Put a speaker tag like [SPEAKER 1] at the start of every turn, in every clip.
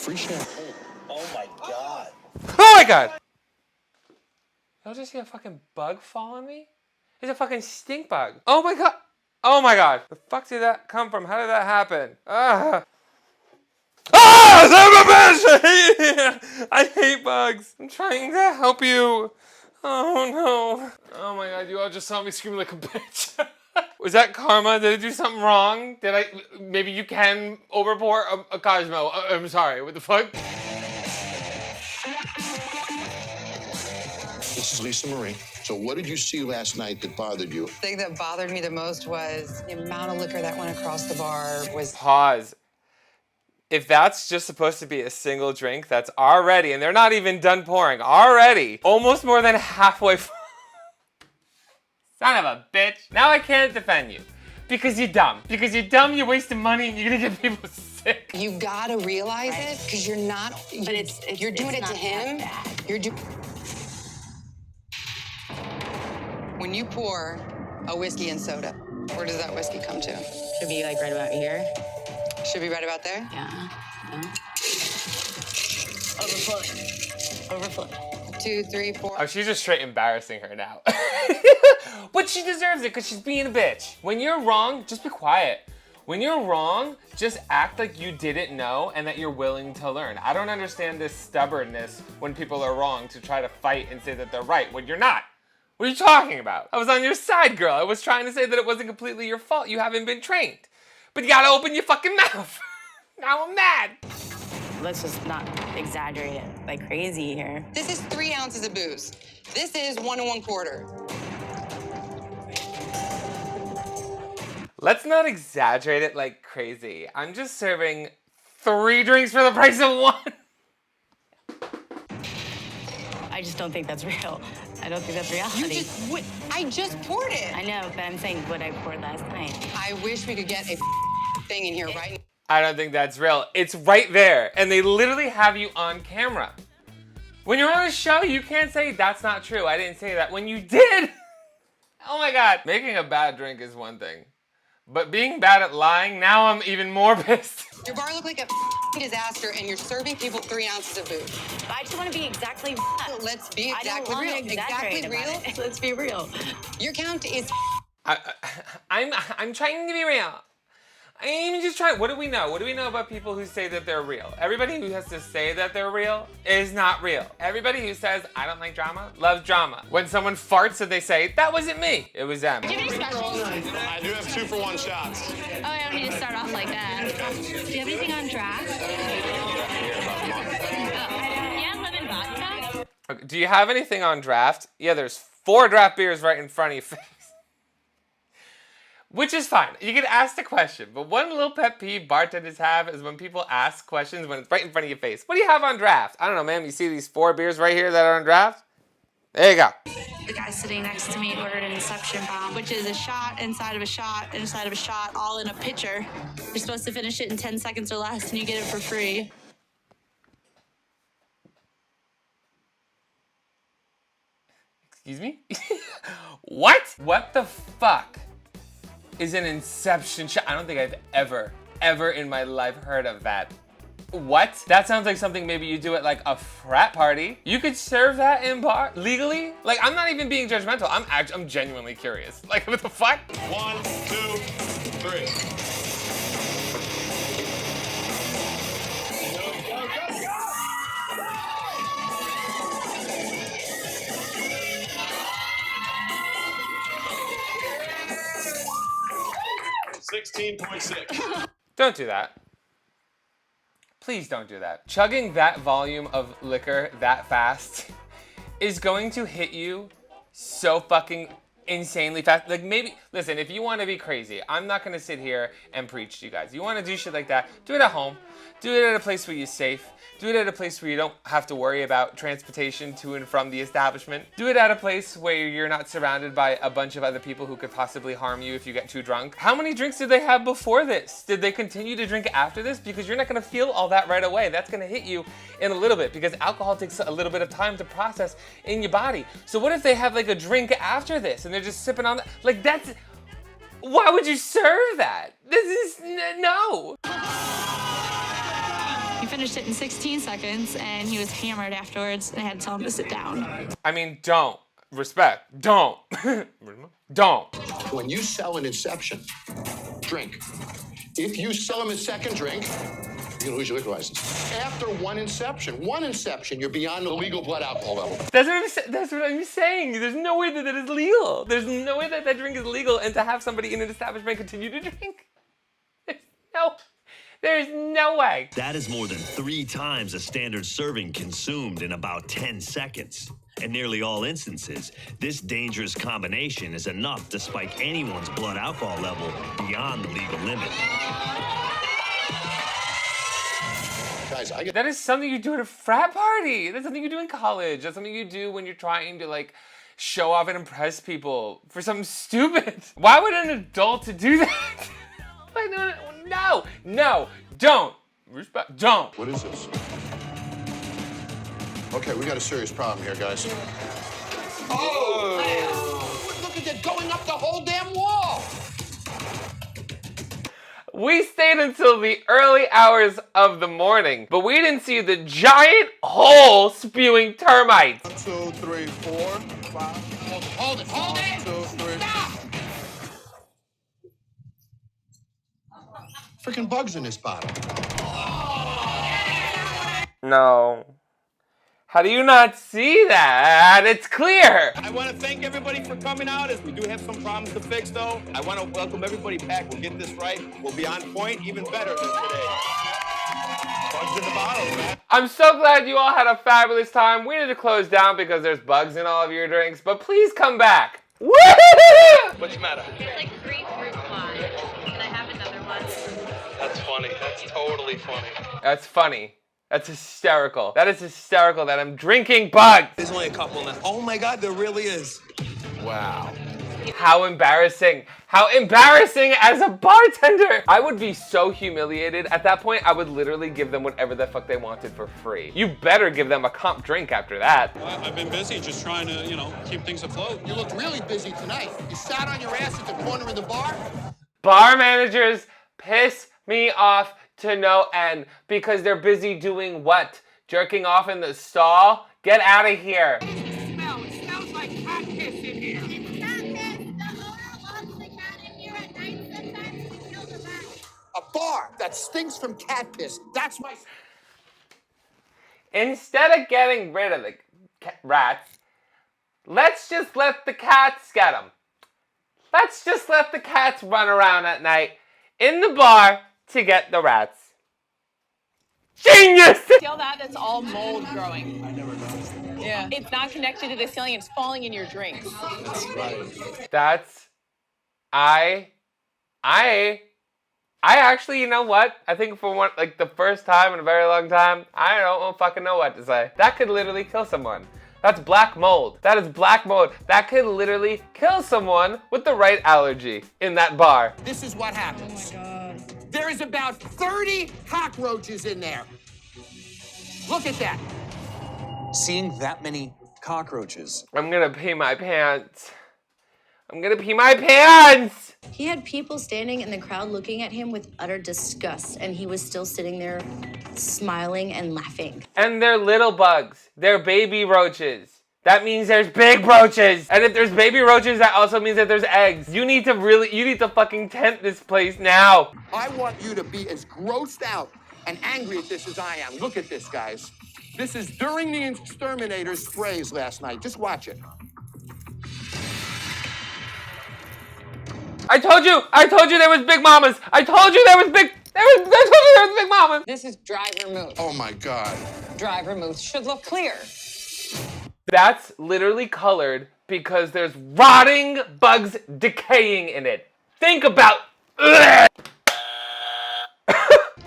[SPEAKER 1] free champagne. Oh my God.
[SPEAKER 2] Oh my God! Y'all just see a fucking bug fall on me? It's a fucking stink bug. Oh my God! Oh my God! The fuck did that come from? How did that happen? Ah! Ah! Son of a bitch! I hate bugs. I'm trying to help you. Oh no. Oh my God, you all just saw me screaming like a bitch. Was that karma? Did I do something wrong? Did I? Maybe you can overpour a Cosmo. I'm sorry. What the fuck?
[SPEAKER 1] This is Lisa Marie. So what did you see last night that bothered you?
[SPEAKER 3] The thing that bothered me the most was the amount of liquor that went across the bar was...
[SPEAKER 2] Pause. If that's just supposed to be a single drink, that's already, and they're not even done pouring, already almost more than halfway full. Son of a bitch. Now I can't defend you. Because you're dumb. Because you're dumb, you're wasting money, and you're gonna get people sick.
[SPEAKER 3] You gotta realize it, because you're not...
[SPEAKER 4] But
[SPEAKER 3] you're doing it to him. You're doing... When you pour a whiskey and soda, where does that whiskey come to?
[SPEAKER 4] Should be like right about here.
[SPEAKER 3] Should be right about there?
[SPEAKER 4] Yeah. Overflow.
[SPEAKER 3] 2, 3, 4.
[SPEAKER 2] Oh, she's just straight embarrassing her now. But she deserves it because she's being a bitch. When you're wrong, just be quiet. When you're wrong, just act like you didn't know and that you're willing to learn. I don't understand this stubbornness when people are wrong to try to fight and say that they're right when you're not. What are you talking about? I was on your side, girl. I was trying to say that it wasn't completely your fault. You haven't been trained. But you gotta open your fucking mouth. Now I'm mad.
[SPEAKER 4] Let's just not exaggerate it like crazy here.
[SPEAKER 3] This is 3 ounces of booze. This is 1 1/4.
[SPEAKER 2] Let's not exaggerate it like crazy. I'm just serving 3 drinks for the price of 1.
[SPEAKER 4] I just don't think that's real. I don't think that's reality.
[SPEAKER 3] I just poured it.
[SPEAKER 4] I know, but I'm saying what I poured last night.
[SPEAKER 3] I wish we could get a thing in here right now.
[SPEAKER 2] I don't think that's real. It's right there, and they literally have you on camera. When you're on a show, you can't say that's not true. I didn't say that. When you did, oh my God. Making a bad drink is one thing, but being bad at lying, now I'm even more pissed.
[SPEAKER 3] Your bar looked like a disaster, and you're serving people 3 ounces of booze.
[SPEAKER 4] I just want to be exactly.
[SPEAKER 3] Let's be
[SPEAKER 4] I don't
[SPEAKER 3] exactly
[SPEAKER 4] want
[SPEAKER 3] real.
[SPEAKER 4] to exaggerate
[SPEAKER 3] Exactly real.
[SPEAKER 4] about it. Let's be real.
[SPEAKER 3] Your count is...
[SPEAKER 2] I'm trying to be real. I'm just trying. What do we know? What do we know about people who say that they're real? Everybody who has to say that they're real is not real. Everybody who says, I don't like drama, loves drama. When someone farts and they say, that wasn't me, it was them.
[SPEAKER 5] Do you have any specials?
[SPEAKER 6] I do have 2-for-1 shots.
[SPEAKER 5] Oh, I don't need to start off like that. Do you have anything on draft? Yeah, lemon vodka.
[SPEAKER 2] Okay, do you have anything on draft? Yeah, there's 4 draft beers right in front of your face. Which is fine. You can ask the question, but one little pet peeve bartenders have is when people ask questions when it's right in front of your face. What do you have on draft? I don't know, ma'am. You see these 4 beers right here that are on draft? There you go.
[SPEAKER 5] The guy sitting next to me ordered an Inception bomb, which is a shot inside of a shot inside of a shot, all in a pitcher. You're supposed to finish it in 10 seconds or less, and you get it for free.
[SPEAKER 2] Excuse me? What? What the fuck is an Inception shot? I don't think I've ever in my life heard of that. What? That sounds like something maybe you do at like a frat party. You could serve that in bar legally? Like, I'm not even being judgmental. I'm genuinely curious. Like, what the fuck?
[SPEAKER 6] 1, 2, 3. 16.6.
[SPEAKER 2] Don't do that. Please don't do that. Chugging that volume of liquor that fast is going to hit you so fucking insanely fast. Like, maybe, listen, if you want to be crazy, I'm not going to sit here and preach to you guys. You want to do shit like that, do it at home. Do it at a place where you're safe. Do it at a place where you don't have to worry about transportation to and from the establishment. Do it at a place where you're not surrounded by a bunch of other people who could possibly harm you if you get too drunk. How many drinks did they have before this? Did they continue to drink after this? Because you're not gonna feel all that right away. That's gonna hit you in a little bit because alcohol takes a little bit of time to process in your body. So what if they have like a drink after this and they're just sipping on that? Like, that's, why would you serve that? This is, no.
[SPEAKER 5] You finished it in 16 seconds, and he was hammered afterwards, and I had to tell him to sit down.
[SPEAKER 2] I mean, don't. Respect. Don't. Don't.
[SPEAKER 1] When you sell an Inception drink, if you sell them a second drink, you're gonna lose your liquor license. After one Inception, you're beyond the legal blood alcohol level.
[SPEAKER 2] That's what I'm saying. There's no way that that is legal. There's no way that that drink is legal, and to have somebody in an establishment continue to drink. There's no way.
[SPEAKER 7] That is more than 3 times a standard serving consumed in about 10 seconds. In nearly all instances, this dangerous combination is enough to spike anyone's blood alcohol level beyond the legal limit.
[SPEAKER 1] Guys,
[SPEAKER 2] That is something you do at a frat party. That's something you do in college. That's something you do when you're trying to like show off and impress people for something stupid. Why would an adult do that? Like, no, don't. Respect, don't.
[SPEAKER 1] What is this? Okay, we got a serious problem here, guys. Oh! Look at that, going up the whole damn wall!
[SPEAKER 2] We stayed until the early hours of the morning, but we didn't see the giant hole spewing termites.
[SPEAKER 1] 1, 2, 3, 4, 5. Hold it! 1, 2, 3. Stop! Freaking bugs in this bottle.
[SPEAKER 2] No. How do you not see that? It's clear.
[SPEAKER 8] I want to thank everybody for coming out, as we do have some problems to fix, though. I want to welcome everybody back. We'll get this right. We'll be on point, even better than today. Bugs in the bottles, man.
[SPEAKER 2] I'm so glad you all had a fabulous time. We need to close down because there's bugs in all of your drinks, but please come back. Woo!
[SPEAKER 8] What's the matter?
[SPEAKER 5] It's like grapefruit wine. Can I have another one?
[SPEAKER 8] That's funny. That's totally funny.
[SPEAKER 2] That's funny. That's hysterical. That is hysterical that I'm drinking bugs.
[SPEAKER 8] There's only a couple now. Oh my God, there really is.
[SPEAKER 2] Wow. How embarrassing. How embarrassing as a bartender. I would be so humiliated. At that point, I would literally give them whatever the fuck they wanted for free. You better give them a comp drink after that.
[SPEAKER 6] I've been busy just trying to, keep things afloat.
[SPEAKER 1] You looked really busy tonight. You sat on your ass at the corner of the bar?
[SPEAKER 2] Bar managers piss me off to no end because they're busy doing what? Jerking off in the stall? Get out of here.
[SPEAKER 9] It smells like cat piss in here. It's cat piss. The owner locks the cat in here at night sometimes to kill the rats.
[SPEAKER 1] A bar that stinks from cat piss. That's my...
[SPEAKER 2] Instead of getting rid of the rats, let's just let the cats get them. Let's just let the cats run around at night in the bar to get the rats. Genius!
[SPEAKER 10] Feel that? That's all mold growing. I never noticed. Yeah. It's not connected to the ceiling. It's falling in your drinks.
[SPEAKER 1] That's right.
[SPEAKER 2] That's... I actually, you know what? I think for one, like the first time in a very long time, I don't fucking know what to say. That could literally kill someone. That's black mold. That is black mold. That could literally kill someone with the right allergy in that bar.
[SPEAKER 1] This is what happens. Oh my God. There is about 30 cockroaches in there. Look at that.
[SPEAKER 11] Seeing that many cockroaches.
[SPEAKER 2] I'm gonna pee my pants. I'm gonna pee my pants!
[SPEAKER 12] He had people standing in the crowd looking at him with utter disgust, and he was still sitting there smiling and laughing.
[SPEAKER 2] And they're little bugs. They're baby roaches. That means there's big roaches. And if there's baby roaches, that also means that there's eggs. You need to fucking tent this place now.
[SPEAKER 1] I want you to be as grossed out and angry at this as I am. Look at this, guys. This is during the exterminator's sprays last night. Just watch it.
[SPEAKER 2] I told you there was big mamas. I told you there was big mamas.
[SPEAKER 3] This is dry vermouth.
[SPEAKER 1] Oh my God.
[SPEAKER 3] Dry vermouth should look clear.
[SPEAKER 2] That's literally colored because there's rotting bugs decaying in it. Think about...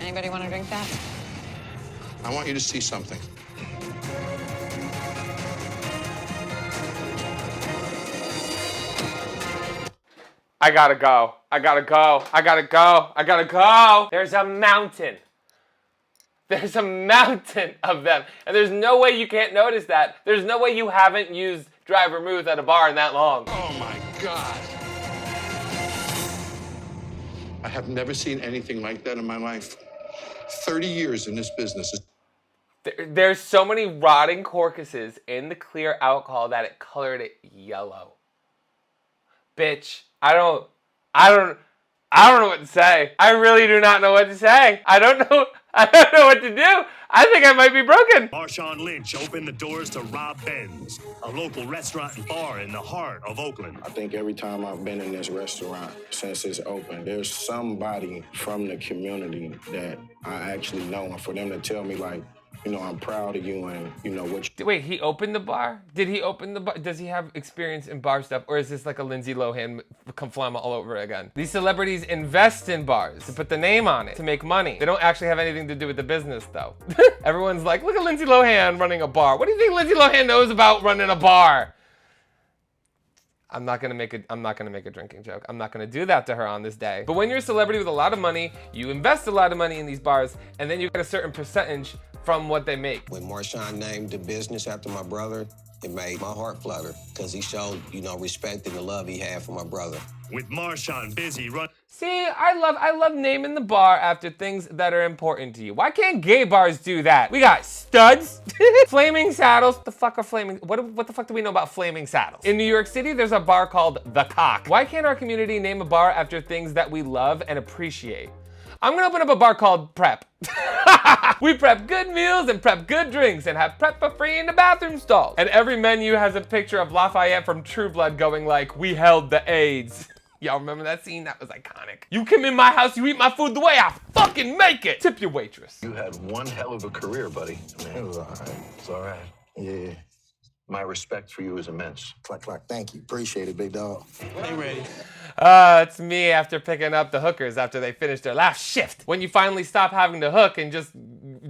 [SPEAKER 3] Anybody want to drink that?
[SPEAKER 1] I want you to see something.
[SPEAKER 2] I gotta go. I gotta go. I gotta go. I gotta go. There's a mountain. There's a mountain of them. And there's no way you can't notice that. There's no way you haven't used dry vermouth at a bar in that long.
[SPEAKER 1] Oh my God. I have never seen anything like that in my life. 30 years in this business.
[SPEAKER 2] There's so many rotting corcuses in the clear alcohol that it colored it yellow. Bitch, I don't know what to say. I really do not know what to say. I don't know what to do. I think I might be broken.
[SPEAKER 7] Marshawn Lynch opened the doors to Rob Ben's, a local restaurant and bar in the heart of Oakland.
[SPEAKER 13] I think every time I've been in this restaurant since it's open, there's somebody from the community that I actually know. And for them to tell me, like, you know, I'm proud of you and, you know, what you...
[SPEAKER 2] Wait, he opened the bar? Did he open the bar? Does he have experience in bar stuff? Or is this like a Lindsay Lohan conflama all over again? These celebrities invest in bars to put the name on it, to make money. They don't actually have anything to do with the business, though. Everyone's like, look at Lindsay Lohan running a bar. What do you think Lindsay Lohan knows about running a bar? I'm not gonna make a drinking joke. I'm not gonna do that to her on this day. But when you're a celebrity with a lot of money, you invest a lot of money in these bars, and then you get a certain percentage from what they make.
[SPEAKER 14] When Marshawn named the business after my brother, it made my heart flutter because he showed, you know, respect and the love he had for my brother.
[SPEAKER 7] With Marshawn busy run.
[SPEAKER 2] See, I love naming the bar after things that are important to you. Why can't gay bars do that? We got studs, flaming saddles. What the fuck are flaming? What the fuck do we know about flaming saddles? In New York City, there's a bar called The Cock. Why can't our community name a bar after things that we love and appreciate? I'm gonna open up a bar called Prep. We prep good meals and prep good drinks and have prep for free in the bathroom stalls. And every menu has a picture of Lafayette from True Blood going like, we held the AIDS. Y'all remember that scene? That was iconic. You come in my house, you eat my food the way I fucking make it. Tip your waitress.
[SPEAKER 15] You had one hell of a career, buddy. Man, it was all right. It's all right. Yeah. My respect for you is immense.
[SPEAKER 13] Clack, clack. Thank you. Appreciate it, big dog.
[SPEAKER 8] They ready.
[SPEAKER 2] It's me after picking up the hookers after they finished their last shift. When you finally stop having to hook and just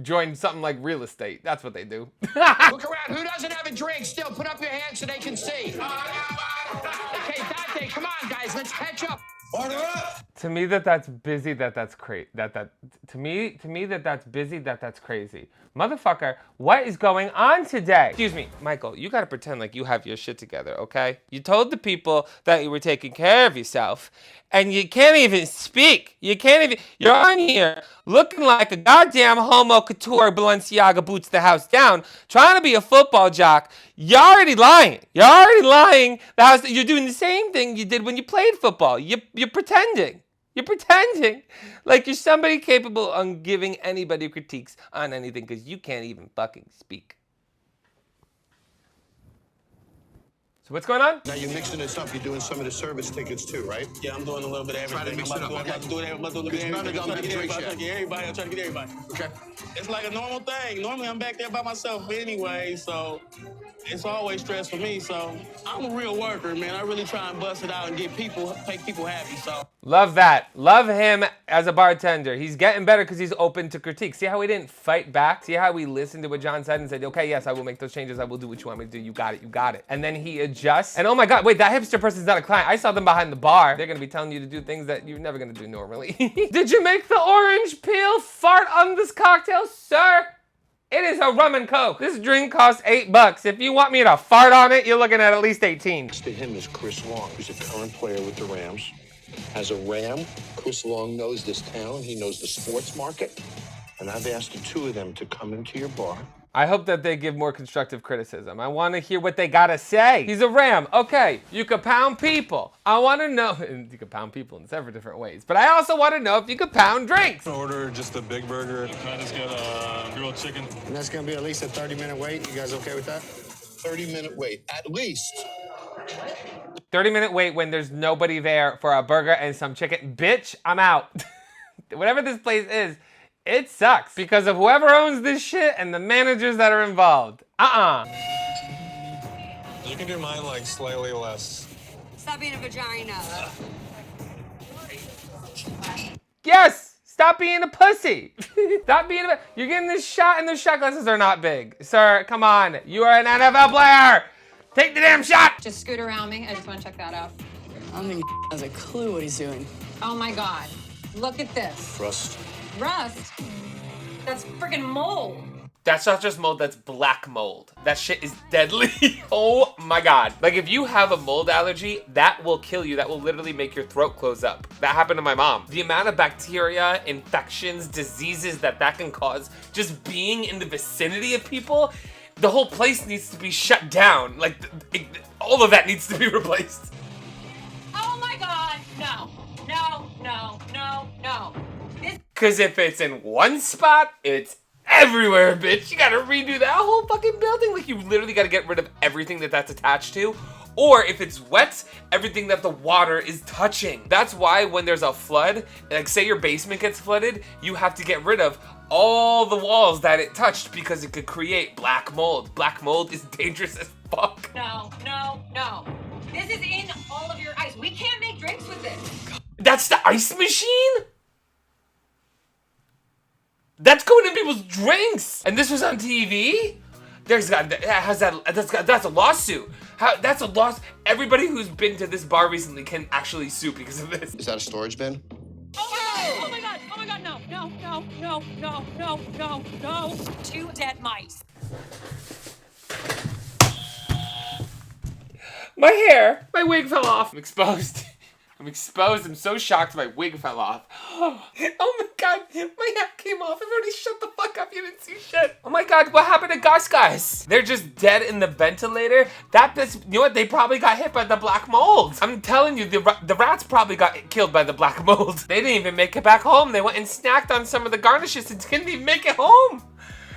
[SPEAKER 2] join something like real estate. That's what they do.
[SPEAKER 1] Look around. Who doesn't have a drink? Still, put up your hands so they can see. Okay, Dante, come on, guys. Let's catch up.
[SPEAKER 8] Order up.
[SPEAKER 2] To me, that's busy. That's crazy. To me, that's busy. That's crazy. Motherfucker, what is going on today? Excuse me, Michael, you gotta pretend like you have your shit together, okay? You told the people that you were taking care of yourself, and you can't even speak. You're on here looking like a goddamn homo couture Balenciaga boots the house down, trying to be a football jock. You're already lying. You're doing the same thing you did when you played football. You're pretending. You're pretending like you're somebody capable of giving anybody critiques on anything because you can't even fucking speak. So what's going on?
[SPEAKER 1] Now you're mixing this up. You're doing some of the service tickets too, right?
[SPEAKER 8] Yeah, I'm doing a little bit of everything.
[SPEAKER 1] Try to mix it up.
[SPEAKER 8] I'm about to do everything. I'm trying to get everybody.
[SPEAKER 1] Okay.
[SPEAKER 8] It's like a normal thing. Normally I'm back there by myself anyway, so it's always stress for me. So I'm a real worker, man. I really try and bust it out and make people happy. So
[SPEAKER 2] love that. Love him as a bartender. He's getting better because he's open to critique. See how he didn't fight back? See how he listened to what John said and said, okay, yes, I will make those changes. I will do what you want me to do. You got it. And then he adjusts. And oh my God, wait, that hipster person's not a client. I saw them behind the bar. They're gonna be telling you to do things that you're never gonna do normally. Did you make the orange peel fart on this cocktail, sir? It is a rum and coke. This drink costs $8. If you want me to fart on it, you're looking at least 18.
[SPEAKER 1] Next to him is Chris Long, who's a current player with the Rams. As a Ram, Chris Long knows this town. He knows the sports market. And I've asked the two of them to come into your bar.
[SPEAKER 2] I hope that they give more constructive criticism. I want to hear what they gotta say. He's a Ram. Okay, you could pound people. I want to know, you could pound people in several different ways, but I also want to know if you could pound drinks.
[SPEAKER 6] Order just a big burger. Can I just get a grilled chicken?
[SPEAKER 13] And that's going to be at least a 30-minute wait. You guys okay with that?
[SPEAKER 1] 30-minute wait, at least.
[SPEAKER 2] 30-minute wait when there's nobody there for a burger and some chicken. Bitch, I'm out. Whatever this place is, it sucks because of whoever owns this shit and the managers that are involved.
[SPEAKER 6] You can do mine like slightly less.
[SPEAKER 9] Stop being a vagina.
[SPEAKER 2] Yes! Stop being a pussy. Stop being a... You're getting this shot and those shot glasses are not big. Sir, come on. You are an NFL player. Take the damn shot.
[SPEAKER 10] Just scoot around me. I just want to check that out.
[SPEAKER 3] I don't think he has a clue what he's doing.
[SPEAKER 10] Oh my God. Look at this.
[SPEAKER 15] Rust.
[SPEAKER 10] Rust? That's freaking mold.
[SPEAKER 2] That's not just mold, that's black mold. That shit is deadly. Oh my God. Like if you have a mold allergy, that will kill you. That will literally make your throat close up. That happened to my mom. The amount of bacteria, infections, diseases that can cause just being in the vicinity of people, the whole place needs to be shut down. Like all of that needs to be replaced.
[SPEAKER 10] Oh my God, no, no, no, no, no.
[SPEAKER 2] Cause if it's in one spot, it's everywhere, bitch. You gotta redo that whole fucking building. Like you literally gotta get rid of everything that's attached to. Or if it's wet, everything that the water is touching. That's why when there's a flood, like say your basement gets flooded, you have to get rid of all the walls that it touched because it could create black mold. Black mold is dangerous as fuck.
[SPEAKER 10] No, no, no. This is in all of your ice. We can't make drinks with this.
[SPEAKER 2] That's the ice machine? That's going in people's drinks, and this was on TV. That's a lawsuit. That's a loss. Everybody who's been to this bar recently can actually sue because of this.
[SPEAKER 1] Is that a storage bin?
[SPEAKER 10] Oh my God! Oh my God! No! No! No! No! No! No! No! No! 2 dead mice.
[SPEAKER 2] My hair, my wig fell off. I'm exposed. I'm exposed. I'm so shocked my wig fell off. Oh my God, my hat came off. Everybody shut the fuck up. You didn't see shit. Oh my God, what happened to Gus guys? They're just dead in the ventilator. You know what? They probably got hit by the black mold. I'm telling you, the rats probably got killed by the black mold. They didn't even make it back home. They went and snacked on some of the garnishes and didn't even make it home.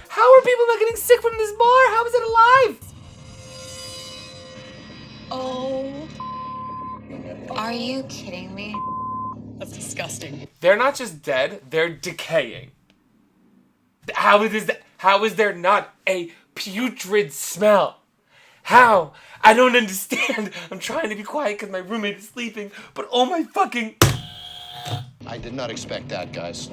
[SPEAKER 2] How are people not getting sick from this bar? How is it alive?
[SPEAKER 4] Oh. Are you kidding me?
[SPEAKER 3] That's disgusting.
[SPEAKER 2] They're not just dead, they're decaying. How is there not a putrid smell? How? I don't understand. I'm trying to be quiet because my roommate is sleeping, but oh my fucking...
[SPEAKER 1] I did not expect that, guys.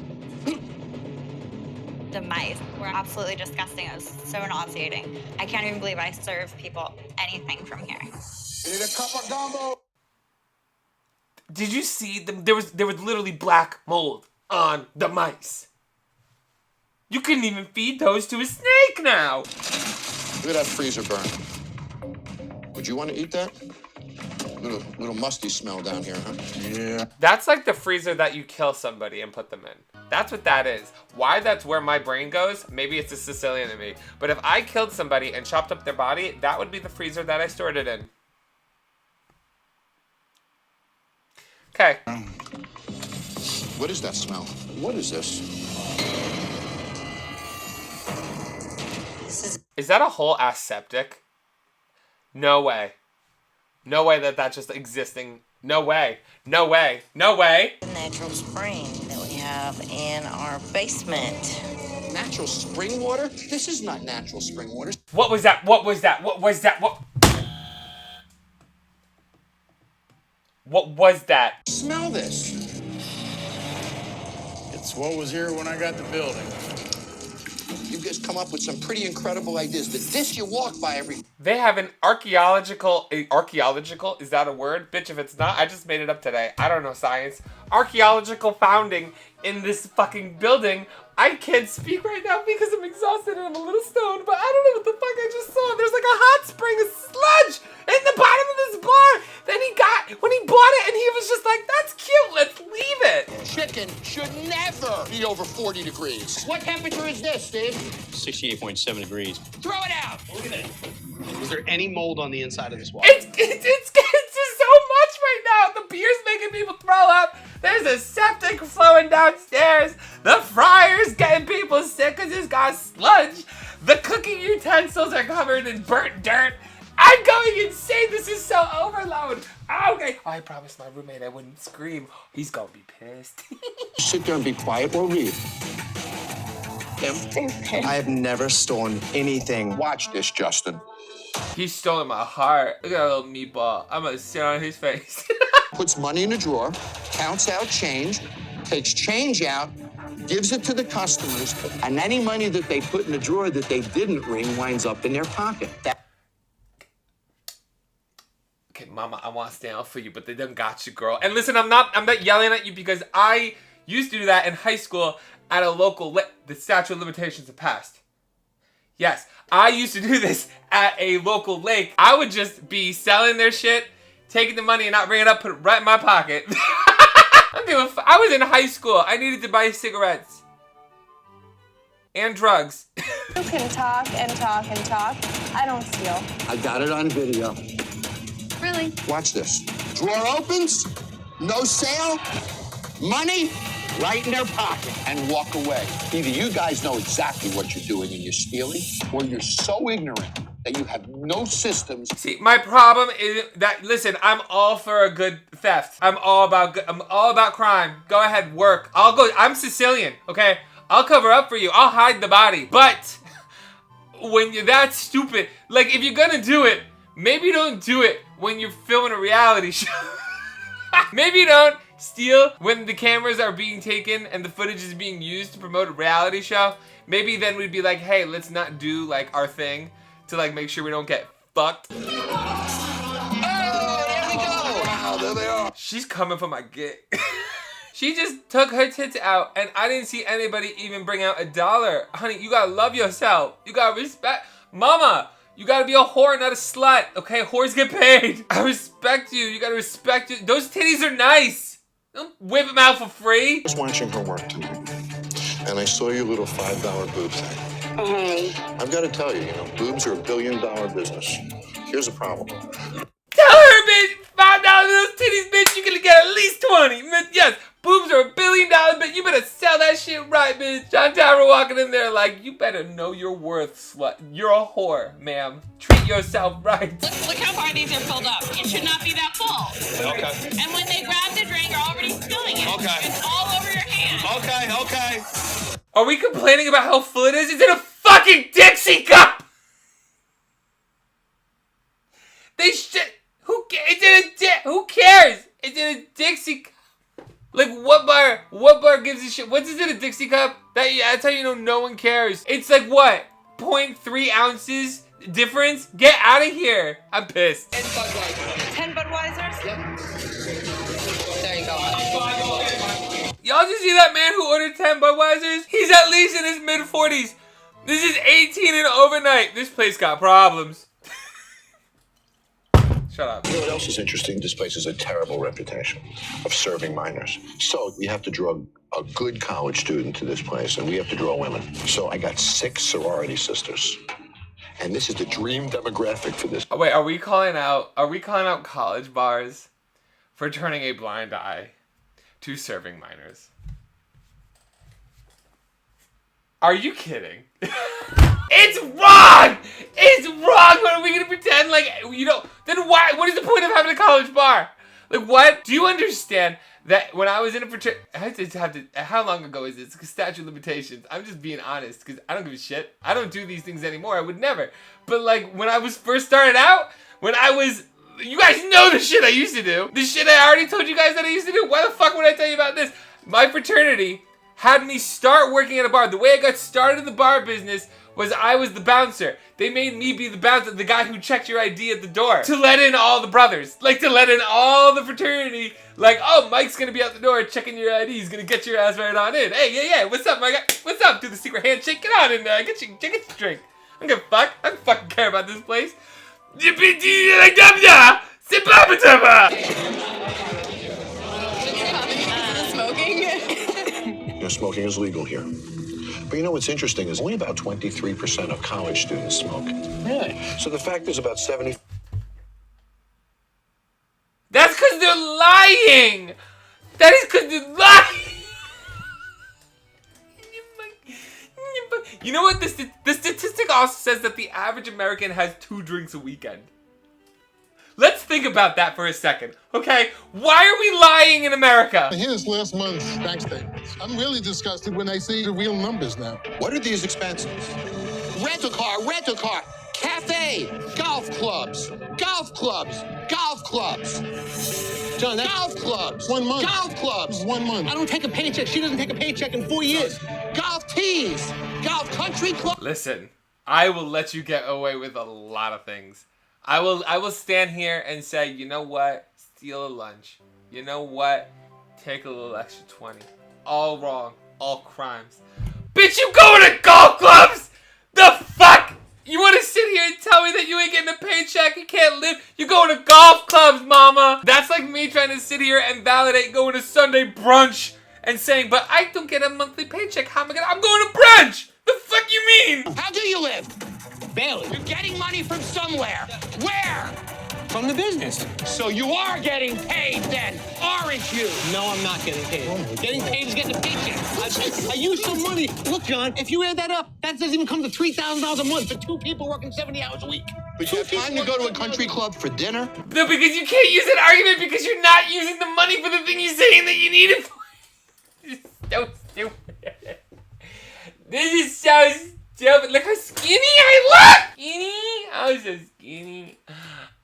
[SPEAKER 4] The mice were absolutely disgusting. It was so nauseating. I can't even believe I serve people anything from here.
[SPEAKER 13] Need a cup of gumbo.
[SPEAKER 2] Did you see them? There was literally black mold on the mice. You couldn't even feed those to a snake now.
[SPEAKER 1] Look at that freezer burn. Would you want to eat that? Little musty smell down here, huh? Yeah.
[SPEAKER 2] That's like the freezer that you kill somebody and put them in. That's what that is. Why that's where my brain goes, maybe it's a Sicilian in me. But if I killed somebody and chopped up their body, that would be the freezer that I stored it in. Okay.
[SPEAKER 1] What is that smell? What is this?
[SPEAKER 2] Is that a whole ass septic? No way. No way that's just existing. No way. No way. No way.
[SPEAKER 16] The natural spring that we have in our basement.
[SPEAKER 1] Natural spring water? This is not natural spring water.
[SPEAKER 2] What was that? What was that? What was that? What was that?
[SPEAKER 1] Smell this.
[SPEAKER 17] It's what was here when I got the building.
[SPEAKER 1] You guys come up with some pretty incredible ideas, but this you walk by every...
[SPEAKER 2] They have an archaeological, is that a word? Bitch, if it's not, I just made it up today. I don't know science. Archaeological founding in this fucking building. I can't speak right now because I'm exhausted and I'm a little stoned, but I don't know what the fuck I just saw. There's like a hot spring of sludge in the bottom of this bar. Then when he bought it and he was just like, that's cute, let's leave it.
[SPEAKER 1] Chicken should never be over 40 degrees. What temperature is this, Steve?
[SPEAKER 8] 68.7 degrees.
[SPEAKER 1] Throw it out.
[SPEAKER 11] Look at it. Was there any mold on the inside of this wall?
[SPEAKER 2] It's just so much right now. The beer's making people throw up. There's a septic flowing downstairs. The fryer's getting people sick because it's got sludge. The cooking utensils are covered in burnt dirt. I'm going insane. This is so overload. Okay. I promised my roommate I wouldn't scream. He's gonna be pissed.
[SPEAKER 1] Sit there and be quiet or read.
[SPEAKER 11] I have never stolen anything.
[SPEAKER 1] Watch this, Justin.
[SPEAKER 2] He's stolen my heart. Look at that little meatball. I'm gonna sit on his face.
[SPEAKER 1] Puts money in a drawer, counts out change, takes change out, gives it to the customers, and any money that they put in the drawer that they didn't ring winds up in their pocket.
[SPEAKER 2] Okay, mama, I want to stand up for you, but they done got you, girl. And listen, I'm not yelling at you because I used to do that in high school at a local the statute of limitations have passed. Yes, I used to do this at a local lake. I would just be selling their shit, taking the money and not bringing it up, put it right in my pocket. I was in high school. I needed to buy cigarettes. And drugs.
[SPEAKER 18] You can talk and talk and talk. I don't steal.
[SPEAKER 1] I got it on video.
[SPEAKER 18] Really?
[SPEAKER 1] Watch this. Drawer opens, no sale, money right in their pocket, and walk away. Either you guys know exactly what you're doing and you're stealing, or you're so ignorant that you have no systems.
[SPEAKER 2] See, my problem is that, listen, I'm all for a good theft. I'm all about crime. Go ahead, work. I'm Sicilian, okay? I'll cover up for you. I'll hide the body. But when you're that stupid, like if you're gonna do it, maybe don't do it when you're filming a reality show. Maybe don't steal when the cameras are being taken and the footage is being used to promote a reality show. Maybe then we'd be like, hey, let's not do like our thing to like make sure we don't get fucked.
[SPEAKER 1] Oh, there we go. Wow, there they are.
[SPEAKER 2] She's coming for my gig. She just took her tits out and I didn't see anybody even bring out $1. Honey, you gotta love yourself. You gotta respect. Mama, you gotta be a whore, not a slut. Okay, whores get paid. I respect you. You gotta respect you. Those titties are nice. Don't whip them out for free.
[SPEAKER 15] I was watching her work tonight, and I saw your little $5 boob thing. I've got to tell you, boobs are $1 billion business. Here's the problem.
[SPEAKER 2] Tell her, bitch, $5 those titties, bitch, you're gonna get at least 20. Yes, boobs are $1 billion, bitch. You better sell that shit right, bitch. John Tavern walking in there like, you better know your worth, slut. You're a whore, ma'am. Treat yourself right.
[SPEAKER 10] Look how far these are filled up. It should not be that full.
[SPEAKER 8] Okay.
[SPEAKER 10] And when they grab the drink, you're already spilling it.
[SPEAKER 8] Okay.
[SPEAKER 10] It's all over your hand.
[SPEAKER 8] Okay.
[SPEAKER 2] Are we complaining about how full it is? It's in a fucking Dixie cup! Who cares? It's in a Dixie cup. Like, what bar gives a shit? What's in a Dixie cup? That's how you know no one cares. It's like, what? 0.3 ounces difference? Get out of here. I'm pissed.
[SPEAKER 3] 10 Budweisers? Yep. There you go.
[SPEAKER 2] Y'all just see that man who ordered 10 Budweisers? He's at least in his mid-40s. This is 18 and overnight. This place got problems. Shut up.
[SPEAKER 15] You know what else is interesting? This place has a terrible reputation of serving minors. So we have to draw a good college student to this place, and we have to draw women. So I got 6 sorority sisters. And this is the dream demographic for this.
[SPEAKER 2] Oh, wait, are we calling out college bars for turning a blind eye to serving minors? Are you kidding? It's wrong! It's wrong! What are we gonna pretend like, then why? What is the point of having a college bar? Like, what? Do you understand that when I was in a fraternity, how long ago is this? Statute of limitations. I'm just being honest, because I don't give a shit. I don't do these things anymore. I would never. But like, when I was first started out, you guys know the shit I used to do. The shit I already told you guys that I used to do. Why the fuck would I tell you about this? My fraternity had me start working at a bar. The way I got started in the bar business was I was the bouncer. They made me be the bouncer, the guy who checked your ID at the door. To let in all the brothers. Like, to let in all the fraternity. Like, oh, Mike's gonna be out the door checking your ID. He's gonna get your ass right on in. Hey, yeah, what's up, my guy? What's up? Do the secret handshake. Get on in there. Get your drink. I don't give a fuck. I don't fucking care about this place.
[SPEAKER 15] Smoking? Smoking is legal here. But you know what's interesting is only about 23% of college students smoke.
[SPEAKER 1] Really?
[SPEAKER 15] So the fact is about 70.
[SPEAKER 2] That's because they're lying. That is because they're lying. You know what? The statistic also says that the average American has 2 drinks a weekend. Let's think about that for a second, okay? Why are we lying in America?
[SPEAKER 19] Here's last month's bank statements. I'm really disgusted when I see the real numbers now.
[SPEAKER 1] What are these expenses? Rent a car, cafe, golf clubs. John, golf clubs.
[SPEAKER 19] 1 month.
[SPEAKER 1] Golf clubs.
[SPEAKER 19] 1 month.
[SPEAKER 11] I don't take a paycheck. She doesn't take a paycheck in 4 years.
[SPEAKER 1] Golf tees. Golf country club.
[SPEAKER 2] Listen, I will let you get away with a lot of things. I will stand here and say, you know what? Steal a lunch. You know what? Take a little extra 20. All wrong. All crimes. Bitch, you going to golf clubs? The fuck? sit here and tell me that you ain't getting a paycheck, you can't live, you going to golf clubs, mama. That's like me trying to sit here and validate going to Sunday brunch and saying, but I don't get a monthly paycheck. How am I gonna? I'm going to brunch. The fuck you mean?
[SPEAKER 1] How do you live?
[SPEAKER 20] Barely.
[SPEAKER 1] You're getting money from somewhere. Where?
[SPEAKER 20] From the business.
[SPEAKER 1] So you are getting paid then, aren't you?
[SPEAKER 20] No, I'm not getting paid. Getting paid is getting a paycheck. I use some money. Look, John, if you add that up, that doesn't even come to $3,000 a month for 2 people working 70 hours a week.
[SPEAKER 1] But you have time to go to a country club for dinner?
[SPEAKER 2] No, because you can't use an argument because you're not using the money for the thing you're saying that you need it for. This is so stupid. This is so stupid. Look how skinny I look! Skinny? I'm so skinny.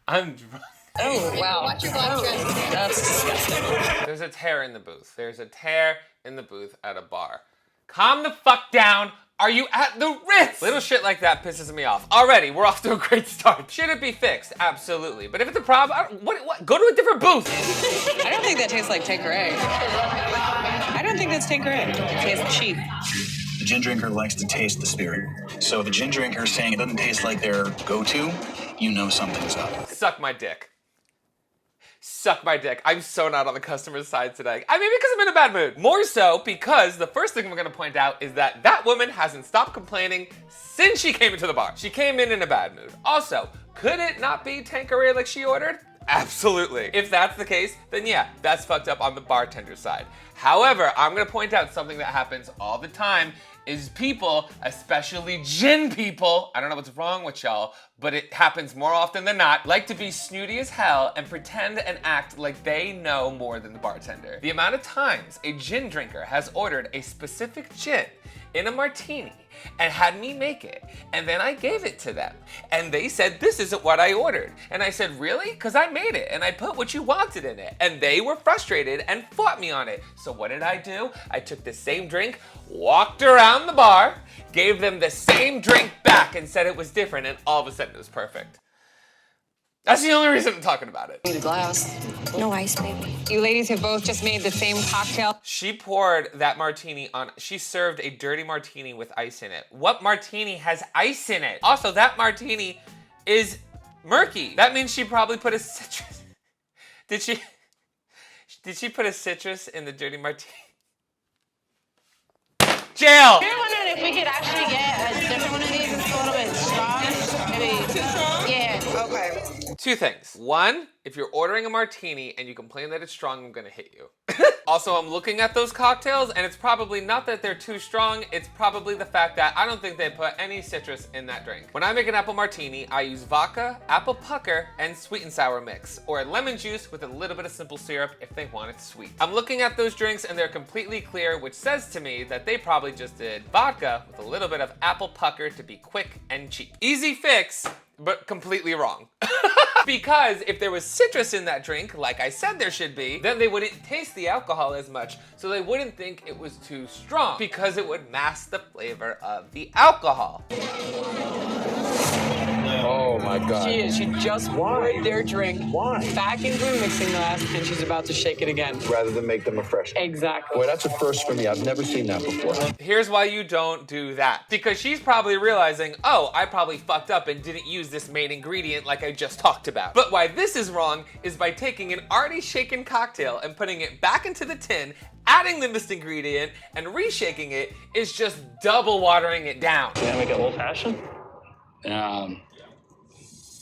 [SPEAKER 2] I'm drunk.
[SPEAKER 3] Oh, wow. Watch your black dress. That's disgusting.
[SPEAKER 2] There's a tear in the booth. There's a tear in the booth at a bar. Calm the fuck down. Are you at the Ritz? Little shit like that pisses me off. Already, we're off to a great start. Should it be fixed? Absolutely. But if it's a problem, what? Go to a different booth.
[SPEAKER 3] I don't think that tastes like Tanqueray. I don't think that's Tanqueray. It tastes cheap.
[SPEAKER 21] The gin drinker likes to taste the spirit. So the gin drinker saying it doesn't taste like their go-to, you know something's up.
[SPEAKER 2] Suck my dick. Suck my dick. I'm so not on the customer's side today. I mean, because I'm in a bad mood. More so because the first thing I'm gonna point out is that that woman hasn't stopped complaining since she came into the bar. She came in a bad mood. Also, could it not be Tanqueray like she ordered? Absolutely. If that's the case, then yeah, that's fucked up on the bartender's side. However, I'm gonna point out something that happens all the time is people, especially gin people, I don't know what's wrong with y'all, but it happens more often than not, like to be snooty as hell and pretend and act like they know more than the bartender. The amount of times a gin drinker has ordered a specific gin in a martini and had me make it, and then I gave it to them, and they said, this isn't what I ordered. And I said, really? Because I made it, and I put what you wanted in it. And they were frustrated and fought me on it. So what did I do? I took the same drink, walked around the bar, gave them the same drink back, and said it was different, and all of a sudden it was perfect. That's the only reason I'm talking about it.
[SPEAKER 3] Need a glass.
[SPEAKER 4] No ice, baby.
[SPEAKER 3] You ladies have both just made the same cocktail.
[SPEAKER 2] She poured that martini on, she served a dirty martini with ice in it. What martini has ice in it? Also, that martini is murky. That means she probably put a citrus. Did she put a citrus in the dirty martini? Jail!
[SPEAKER 5] We're wondering if we could actually get a different one of these. It's a little bit strong. Maybe. Too strong? Yeah.
[SPEAKER 3] Okay.
[SPEAKER 2] Two things. One, if you're ordering a martini and you complain that it's strong, I'm gonna hit you. Also, I'm looking at those cocktails and it's probably not that they're too strong, it's probably the fact that I don't think they put any citrus in that drink. When I make an apple martini, I use vodka, apple pucker, and sweet and sour mix, or lemon juice with a little bit of simple syrup if they want it sweet. I'm looking at those drinks and they're completely clear, which says to me that they probably just did vodka with a little bit of apple pucker to be quick and cheap. Easy fix, but completely wrong. Because if there was citrus in that drink, like I said there should be, then they wouldn't taste the alcohol as much, so they wouldn't think it was too strong, because it would mask the flavor of the alcohol.
[SPEAKER 1] Oh my God.
[SPEAKER 3] She just poured their drink back into a mixing glass and she's about to shake it again.
[SPEAKER 15] Rather than make them refreshing.
[SPEAKER 3] Exactly.
[SPEAKER 15] Boy, that's a first for me. I've never seen that before.
[SPEAKER 2] Here's why you don't do that. Because she's probably realizing, oh, I probably fucked up and didn't use this main ingredient like I just talked about. But why this is wrong is by taking an already shaken cocktail and putting it back into the tin, adding the missed ingredient, and reshaking it is just double watering it down.
[SPEAKER 6] Can I make it old-fashioned?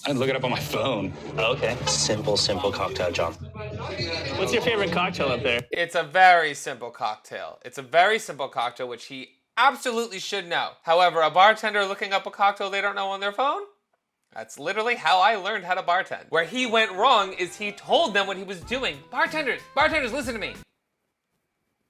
[SPEAKER 6] I'd look it up on my phone.
[SPEAKER 20] Oh, okay. Simple cocktail, John.
[SPEAKER 6] What's your favorite cocktail up there?
[SPEAKER 2] It's a very simple cocktail. It's a very simple cocktail, which he absolutely should know. However, a bartender looking up a cocktail they don't know on their phone? That's literally how I learned how to bartend. Where he went wrong is he told them what he was doing. Bartenders, listen to me.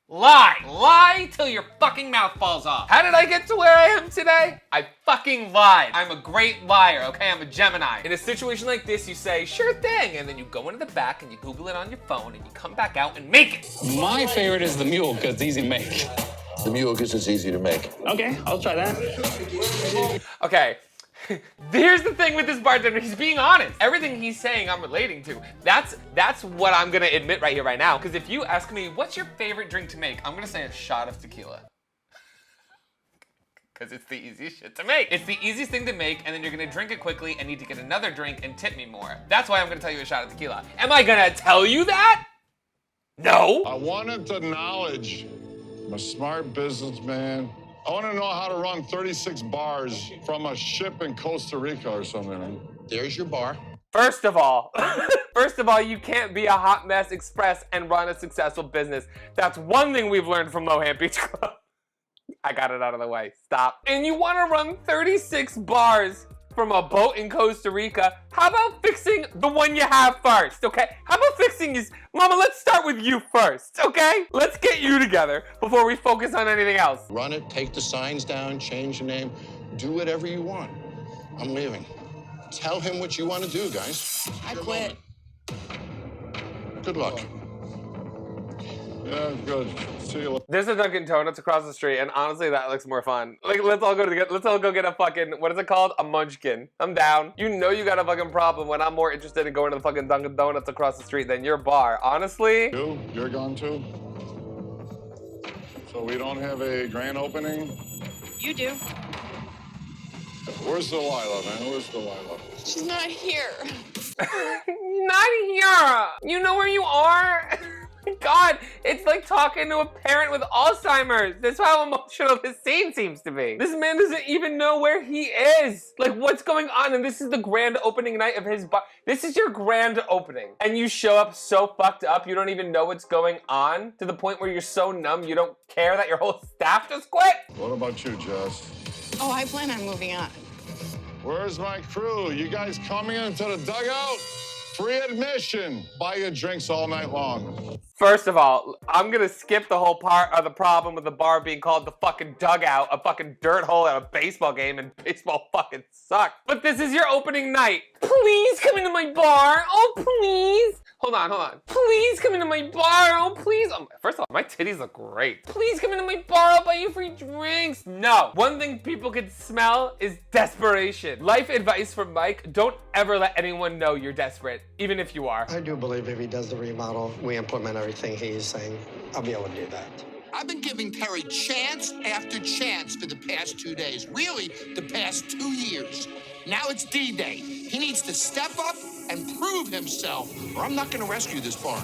[SPEAKER 2] Lie till your fucking mouth falls off. How did I get to where I am today? I fucking lied. I'm a great liar, okay? I'm a Gemini. In a situation like this, you say, sure thing, and then you go into the back and you Google it on your phone and you come back out and make it.
[SPEAKER 6] My favorite is the mule because it's easy to make.
[SPEAKER 15] The mule because it's easy to make.
[SPEAKER 6] Okay, I'll try that.
[SPEAKER 2] Okay. Here's the thing with this bartender, he's being honest. Everything he's saying I'm relating to. That's what I'm gonna admit right here, right now. Because if you ask me, what's your favorite drink to make? I'm gonna say a shot of tequila. Because it's the easiest shit to make. It's the easiest thing to make, and then you're gonna drink it quickly and need to get another drink and tip me more. That's why I'm gonna tell you a shot of tequila. Am I gonna tell you that? No.
[SPEAKER 19] I wanted the knowledge. I'm a smart businessman. I want to know how to run 36 bars from a ship in Costa Rica or something.
[SPEAKER 11] There's your bar.
[SPEAKER 2] First of all, you can't be a hot mess express and run a successful business. That's one thing we've learned from Lohan Beach Club. I got it out of the way. Stop. And you want to run 36 bars from a boat in Costa Rica? How about fixing the one you have first, okay? How about fixing his... Mama, let's start with you first, okay? Let's get you together before we focus on anything else.
[SPEAKER 11] Run it, take the signs down, change the name, do whatever you want. I'm leaving. Tell him what you want to do, guys.
[SPEAKER 16] I quit.
[SPEAKER 11] Good luck.
[SPEAKER 19] Yeah, good. See you later.
[SPEAKER 2] There's a Dunkin' Donuts across the street, and honestly, that looks more fun. Like, let's all go get a fucking, what is it called? A munchkin. I'm down. You know you got a fucking problem when I'm more interested in going to the fucking Dunkin' Donuts across the street than your bar. Honestly.
[SPEAKER 19] You're gone too? So we don't have a grand opening?
[SPEAKER 5] You do.
[SPEAKER 19] Where's Delilah, man? Where's Delilah?
[SPEAKER 3] She's not here.
[SPEAKER 2] Not here. You know where you are? God, it's like talking to a parent with Alzheimer's. That's how emotional this scene seems to be. This man doesn't even know where he is. Like, what's going on? And this is the grand opening night of his bar. This is your grand opening. And you show up so fucked up, you don't even know what's going on, to the point where you're so numb, you don't care that your whole staff just quit?
[SPEAKER 19] What about you, Jess?
[SPEAKER 3] Oh, I plan on moving on.
[SPEAKER 19] Where's my crew? You guys coming into the dugout? Free admission. Buy you drinks all night long.
[SPEAKER 2] First of all, I'm gonna skip the whole part of the problem with the bar being called the fucking dugout, a fucking dirt hole at a baseball game, and baseball fucking sucks. But this is your opening night. Please come into my bar. Oh, please. Hold on. Please come into my bar. Oh, please. First of all, my titties look great. Please come into my bar. I'll buy you free drinks. No. One thing people can smell is desperation. Life advice from Mike: don't ever let anyone know you're desperate, even if you are.
[SPEAKER 14] I do believe if he does the remodel, we implement everything he's saying, I'll be able to do that.
[SPEAKER 1] I've been giving Terry chance after chance for the past 2 days. Really, the past 2 years. Now it's D-Day. He needs to step up and prove himself, or I'm not going to rescue this bar.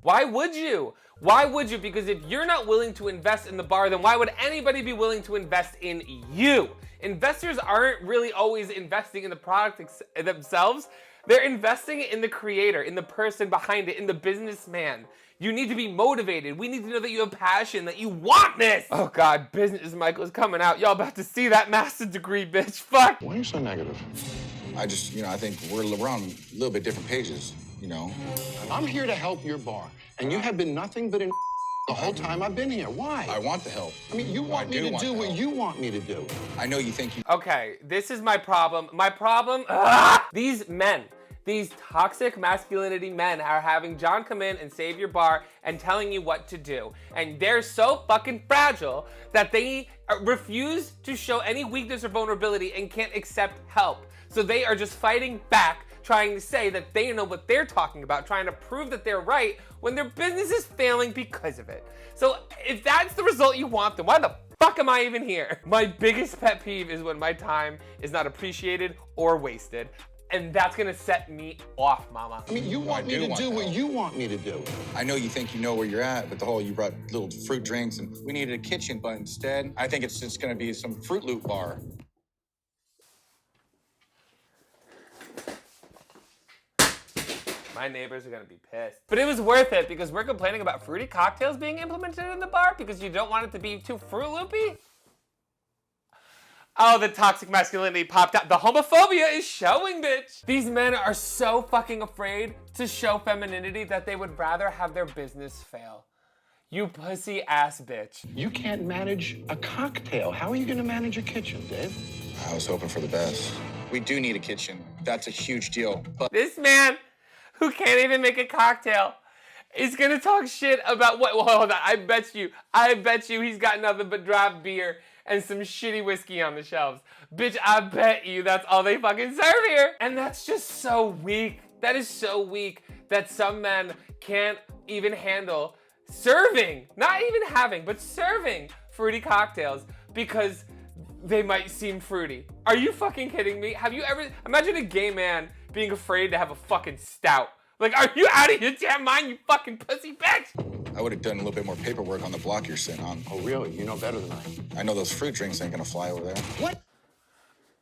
[SPEAKER 2] Why would you? Why would you? Because if you're not willing to invest in the bar, then why would anybody be willing to invest in you? Investors aren't really always investing in the product themselves. They're investing in the creator, in the person behind it, in the businessman. You need to be motivated. We need to know that you have passion, that you want this. Oh God, Business Michael's coming out. Y'all about to see that master's degree, bitch. Fuck.
[SPEAKER 11] Why are you so negative?
[SPEAKER 17] I just, I think we're on a little bit different pages,
[SPEAKER 11] I'm here to help your bar, and you have been nothing but the whole time I've been here. Why?
[SPEAKER 17] I want the help.
[SPEAKER 11] I mean, you want me to do what you want me to do.
[SPEAKER 17] I know you think you...
[SPEAKER 2] Okay, this is my problem. These men, these toxic masculinity men are having John come in and save your bar and telling you what to do. And they're so fucking fragile that they refuse to show any weakness or vulnerability and can't accept help. So they are just fighting back, trying to say that they know what they're talking about, trying to prove that they're right when their business is failing because of it. So if that's the result you want, then why the fuck am I even here? My biggest pet peeve is when my time is not appreciated or wasted. And that's gonna set me off, mama.
[SPEAKER 11] I mean, you want me to do what you want me to do.
[SPEAKER 17] I know you think you know where you're at, but the whole you brought little fruit drinks and we needed a kitchen, but instead, I think it's just gonna be some Fruit Loop bar.
[SPEAKER 2] My neighbors are gonna be pissed. But it was worth it because we're complaining about fruity cocktails being implemented in the bar because you don't want it to be too Fruit Loopy? Oh, the toxic masculinity popped out. The homophobia is showing, bitch. These men are so fucking afraid to show femininity that they would rather have their business fail. You pussy ass bitch.
[SPEAKER 11] You can't manage a cocktail. How are you gonna manage a kitchen, Dave?
[SPEAKER 17] I was hoping for the best. We do need a kitchen. That's a huge deal. But
[SPEAKER 2] this man who can't even make a cocktail is gonna talk shit about what? Well, hold on. I bet you he's got nothing but draft beer and some shitty whiskey on the shelves. Bitch, I bet you that's all they fucking serve here. And that's just so weak. That is so weak that some men can't even handle serving, not even having, but serving fruity cocktails because they might seem fruity. Are you fucking kidding me? Have you ever, imagine a gay man being afraid to have a fucking stout. Like, are you out of your damn mind, you fucking pussy bitch?
[SPEAKER 17] I would have done a little bit more paperwork on the block you're sitting on.
[SPEAKER 11] Oh, really? You know better than I.
[SPEAKER 17] I know those fruit drinks ain't gonna fly over there.
[SPEAKER 2] What?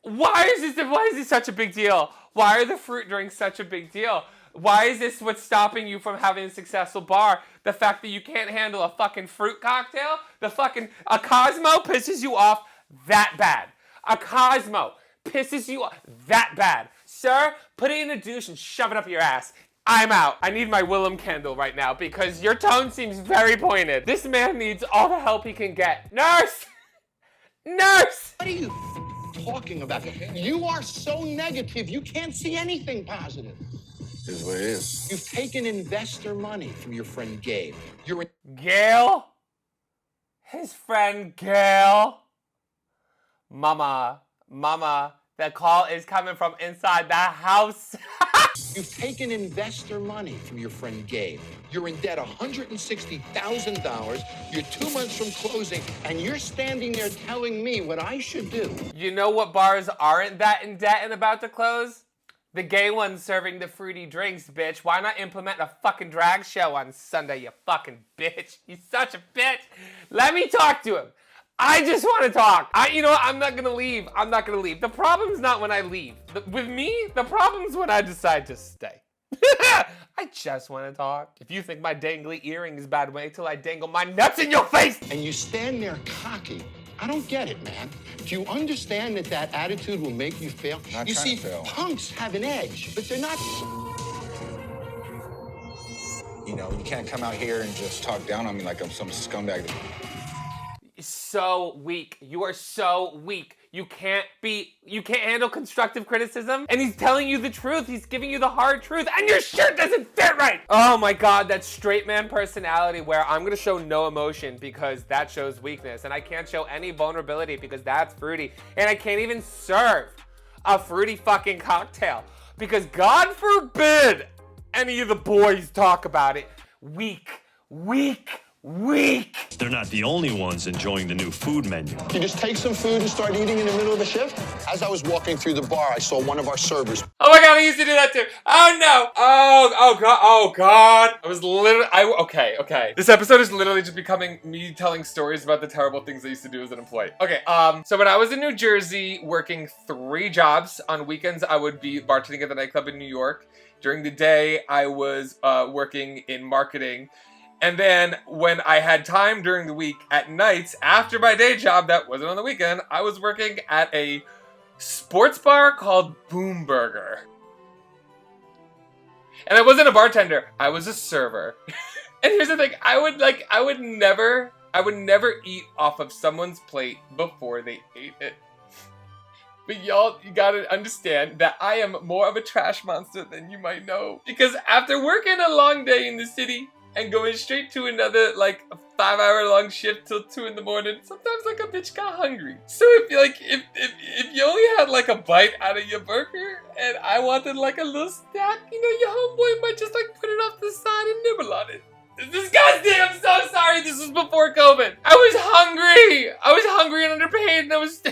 [SPEAKER 2] Why is this such a big deal? Why are the fruit drinks such a big deal? Why is this what's stopping you from having a successful bar? The fact that you can't handle a fucking fruit cocktail? A Cosmo pisses you off that bad. A Cosmo pisses you off that bad. Sir, put it in a douche and shove it up your ass. I'm out. I need my Willem candle right now because your tone seems very pointed. This man needs all the help he can get. Nurse! Nurse!
[SPEAKER 1] What are you talking about? You are so negative, you can't see anything positive.
[SPEAKER 17] It is what it is.
[SPEAKER 1] You've taken investor money from your friend Gabe.
[SPEAKER 2] Gail? His friend Gail? Mama, the call is coming from inside the house.
[SPEAKER 1] You've taken investor money from your friend Gabe. You're in debt $160,000. You're 2 months from closing, and you're standing there telling me what I should do.
[SPEAKER 2] You know what bars aren't that in debt and about to close? The gay ones serving the fruity drinks, bitch. Why not implement a fucking drag show on Sunday, you fucking bitch? You such a bitch. Let me talk to him. I just want to talk. You know what? I'm not gonna leave. I'm not gonna leave. The problem's not when I leave. With me, the problem's when I decide to stay. I just want to talk. If you think my dangly earring is bad, wait till I dangle my nuts in your face.
[SPEAKER 1] And you stand there cocky. I don't get it, man. Do you understand that that attitude will make you fail?
[SPEAKER 17] Not
[SPEAKER 1] you
[SPEAKER 17] trying
[SPEAKER 1] see,
[SPEAKER 17] to fail.
[SPEAKER 1] punks have an edge, but they're not.
[SPEAKER 17] You know, you can't come out here and just talk down on me like I'm some scumbag.
[SPEAKER 2] So weak. You are so weak. You can't handle constructive criticism. And he's telling you the truth. He's giving you the hard truth. And your shirt doesn't fit right. Oh my God, that straight man personality where I'm gonna show no emotion because that shows weakness. And I can't show any vulnerability because that's fruity. And I can't even serve a fruity fucking cocktail because God forbid any of the boys talk about it. Weak.
[SPEAKER 7] They're not the only ones enjoying the new food menu.
[SPEAKER 1] You just take some food and start eating in the middle of the shift? As I was walking through the bar, I saw one of our servers.
[SPEAKER 2] Oh my God, I used to do that too. Oh no. Oh God. I was literally, okay. This episode is literally just becoming me telling stories about the terrible things I used to do as an employee. Okay, so when I was in New Jersey working 3 jobs, on weekends I would be bartending at the nightclub in New York. During the day, I was working in marketing. And then when I had time during the week at nights, after my day job that wasn't on the weekend, I was working at a sports bar called Boom Burger. And I wasn't a bartender, I was a server. And here's the thing, I would never eat off of someone's plate before they ate it. But y'all, you gotta understand that I am more of a trash monster than you might know. Because after working a long day in the city, and going straight to another, like, a 5-hour-long shift till 2 in the morning, sometimes, like, a bitch got hungry. So if you only had, like, a bite out of your burger, and I wanted, like, a little snack, you know, your homeboy might just, like, put it off the side and nibble on it. It's disgusting! I'm so sorry! This was before COVID. I was hungry and underpaid, and I was...